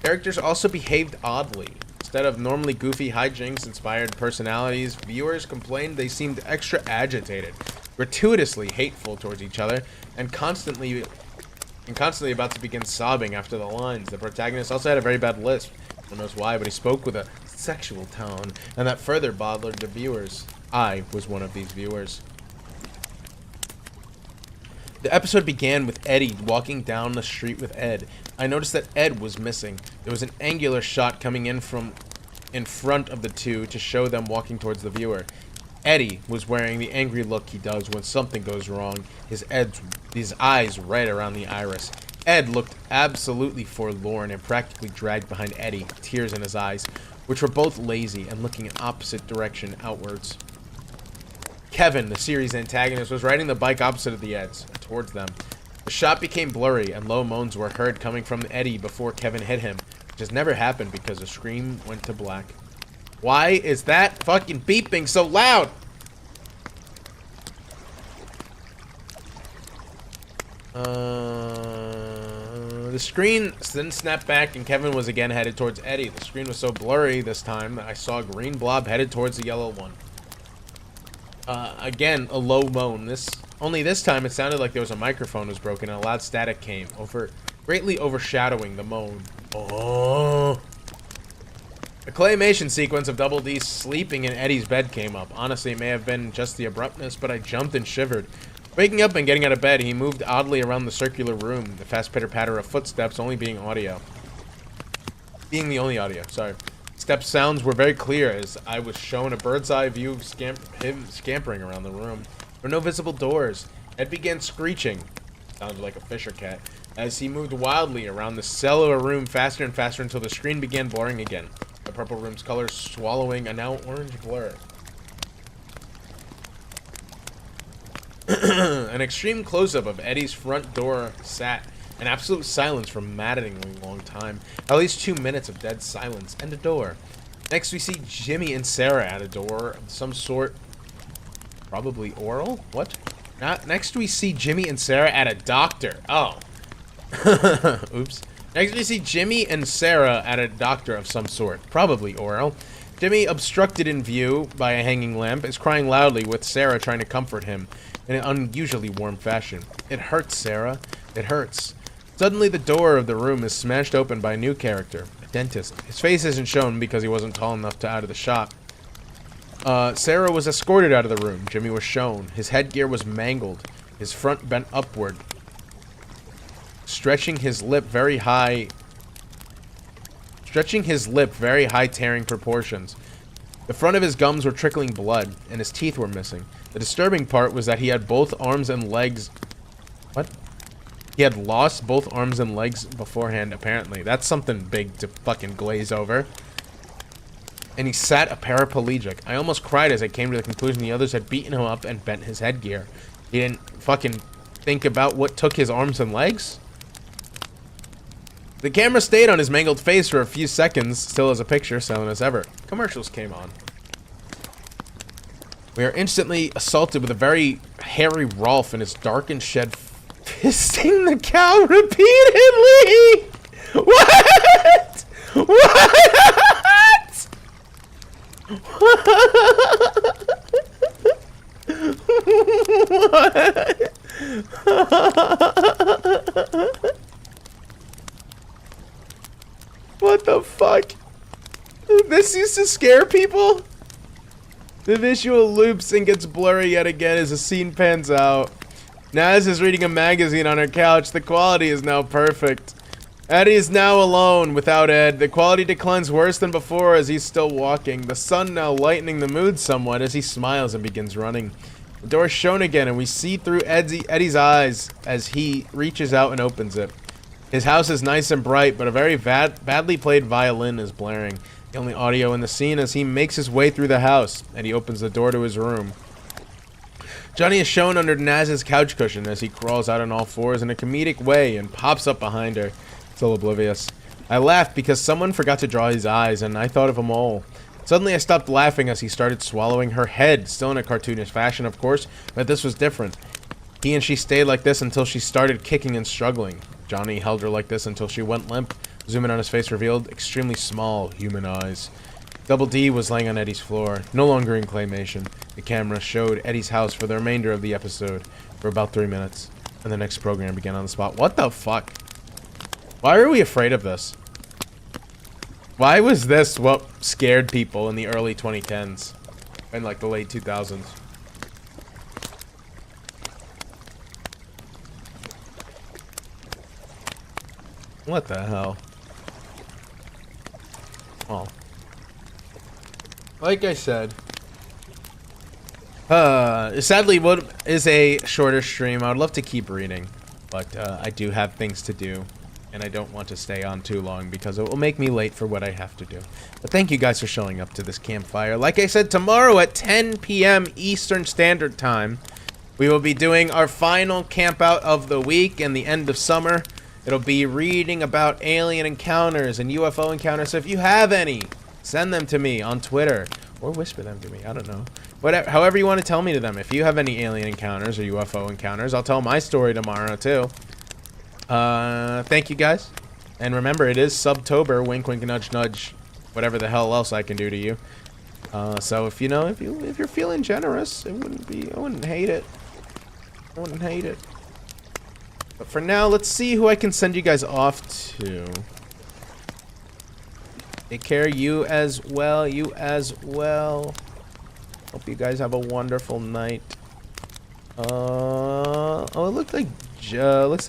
Characters also behaved oddly. Instead of normally goofy hijinks-inspired personalities, viewers complained they seemed extra agitated, gratuitously hateful towards each other, and constantly about to begin sobbing after the lines. The protagonist also had a very bad lisp. No one knows why, but he spoke with a sexual tone, and that further bothered the viewers. I was one of these viewers. The episode began with Eddie walking down the street with Ed. I noticed that Ed was missing. There was an angular shot coming in from in front of the two to show them walking towards the viewer. Eddie was wearing the angry look he does when something goes wrong, his eyes right around the iris. Ed looked absolutely forlorn and practically dragged behind Eddie, tears in his eyes, which were both lazy and looking in opposite direction outwards. Kevin, the series antagonist, was riding the bike opposite of the Eds, towards them. The shot became blurry, and low moans were heard coming from Eddie before Kevin hit him, which has never happened because the screen went to black. Why is that fucking beeping so loud? The screen then snapped back and Kevin was again headed towards Eddie. The screen was so blurry this time that I saw a green blob headed towards the yellow one. Again, a low moan. Only this time it sounded like there was a microphone was broken and a loud static came, greatly overshadowing the moan. Oh. A claymation sequence of Double D sleeping in Eddie's bed came up. Honestly, it may have been just the abruptness, but I jumped and shivered. Waking up and getting out of bed, he moved oddly around the circular room, the fast pitter-patter of footsteps only being the only audio, sorry. Step sounds were very clear as I was shown a bird's eye view of him scampering around the room. There were no visible doors. Ed began screeching, sounded like a fisher cat, as he moved wildly around the cellular room faster and faster until the screen began blurring again. The purple room's colors swallowing a now orange blur. An extreme close-up of Eddie's front door sat in absolute silence for a maddeningly long time. At least 2 minutes of dead silence and a door. Next we see Jimmy and Sarah at a door of some sort. Probably oral? What? Next we see Jimmy and Sarah at a doctor. Oh. Oops. Next we see Jimmy and Sarah at a doctor of some sort. Probably oral. Jimmy, obstructed in view by a hanging lamp, is crying loudly with Sarah trying to comfort him in an unusually warm fashion. It hurts, Sarah. It hurts. Suddenly the door of the room is smashed open by a new character, a dentist. His face isn't shown because he wasn't tall enough to out of the shot. Sarah was escorted out of the room. Jimmy was shown. His headgear was mangled. His front bent upward, stretching his lip very high, tearing proportions. The front of his gums were trickling blood, and his teeth were missing. The disturbing part was that he had both arms and legs. What? He had lost both arms and legs beforehand, apparently. That's something big to fucking glaze over. And he sat a paraplegic. I almost cried as I came to the conclusion the others had beaten him up and bent his headgear. He didn't fucking think about what took his arms and legs? The camera stayed on his mangled face for a few seconds, still as a picture, silent as ever. Commercials came on. We are instantly assaulted with a very hairy Rolf in his darkened shed, fisting the cow repeatedly! What? What? What? What the fuck? This used to scare people? The visual loops and gets blurry yet again as the scene pans out. Naz is reading a magazine on her couch. The quality is now perfect. Eddie is now alone without Ed. The quality declines worse than before as he's still walking. The sun now lightening the mood somewhat as he smiles and begins running. The door is shown again and we see through Eddie's eyes as he reaches out and opens it. His house is nice and bright, but a very badly played violin is blaring. The only audio in the scene as he makes his way through the house, and he opens the door to his room. Johnny is shown under Naz's couch cushion as he crawls out on all fours in a comedic way and pops up behind her, still oblivious. I laughed because someone forgot to draw his eyes, and I thought of a mole. Suddenly I stopped laughing as he started swallowing her head, still in a cartoonish fashion, of course, but this was different. He and she stayed like this until she started kicking and struggling. Johnny held her like this until she went limp. Zoom in on his face revealed extremely small human eyes. Double D was laying on Eddie's floor, no longer in claymation. The camera showed Eddie's house for the remainder of the episode for about 3 minutes, and the next program began on the spot. What the fuck? Why are we afraid of this? Why was this what scared people in the early 2010s? And like the late 2000s? What the hell? Well, like I said, sadly, what is a shorter stream. I would love to keep reading, but I do have things to do, and I don't want to stay on too long because it will make me late for what I have to do. But thank you guys for showing up to this campfire. Like I said, tomorrow at 10 p.m. Eastern Standard Time, We will be doing our final camp out of the week and the end of summer. It'll be reading about alien encounters and UFO encounters. So if you have any, send them to me on Twitter or whisper them to me. I don't know. Whatever, however you want to tell me to them. If you have any alien encounters or UFO encounters, I'll tell my story tomorrow too. Thank you guys. And remember, it is Subtober. Wink, wink, nudge, nudge. Whatever the hell else I can do to you. So if you're feeling generous, I wouldn't hate it. I wouldn't hate it. But for now, let's see who I can send you guys off to. Take care, you as well, you as well. Hope you guys have a wonderful night. Oh, it looks like Jello.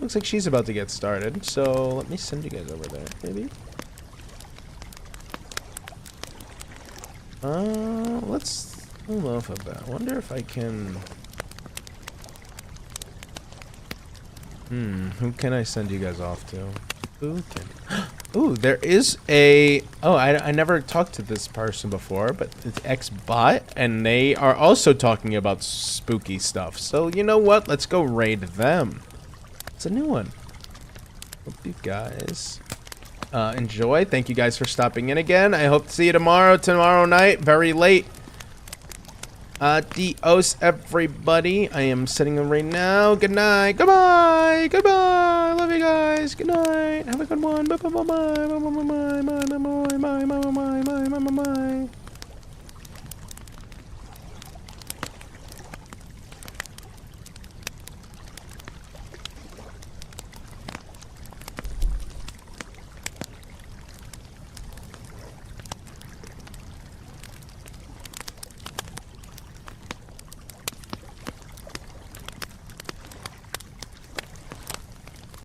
Looks like she's about to get started. So let me send you guys over there, maybe. Let's. I don't know if I wonder if I can. Who can I send you guys off to? Who can? Ooh, there is a. Oh, I never talked to this person before, but it's Xbot, and they are also talking about spooky stuff. So you know what? Let's go raid them. It's a new one. Hope you guys enjoy. Thank you guys for stopping in again. I hope to see you tomorrow night, very late. Adios, everybody. I am sitting right now. Good night. Goodbye. Goodbye. Love you guys. Good night. Have a good one. Bye bye bye bye bye bye bye bye bye bye bye bye bye bye bye bye bye.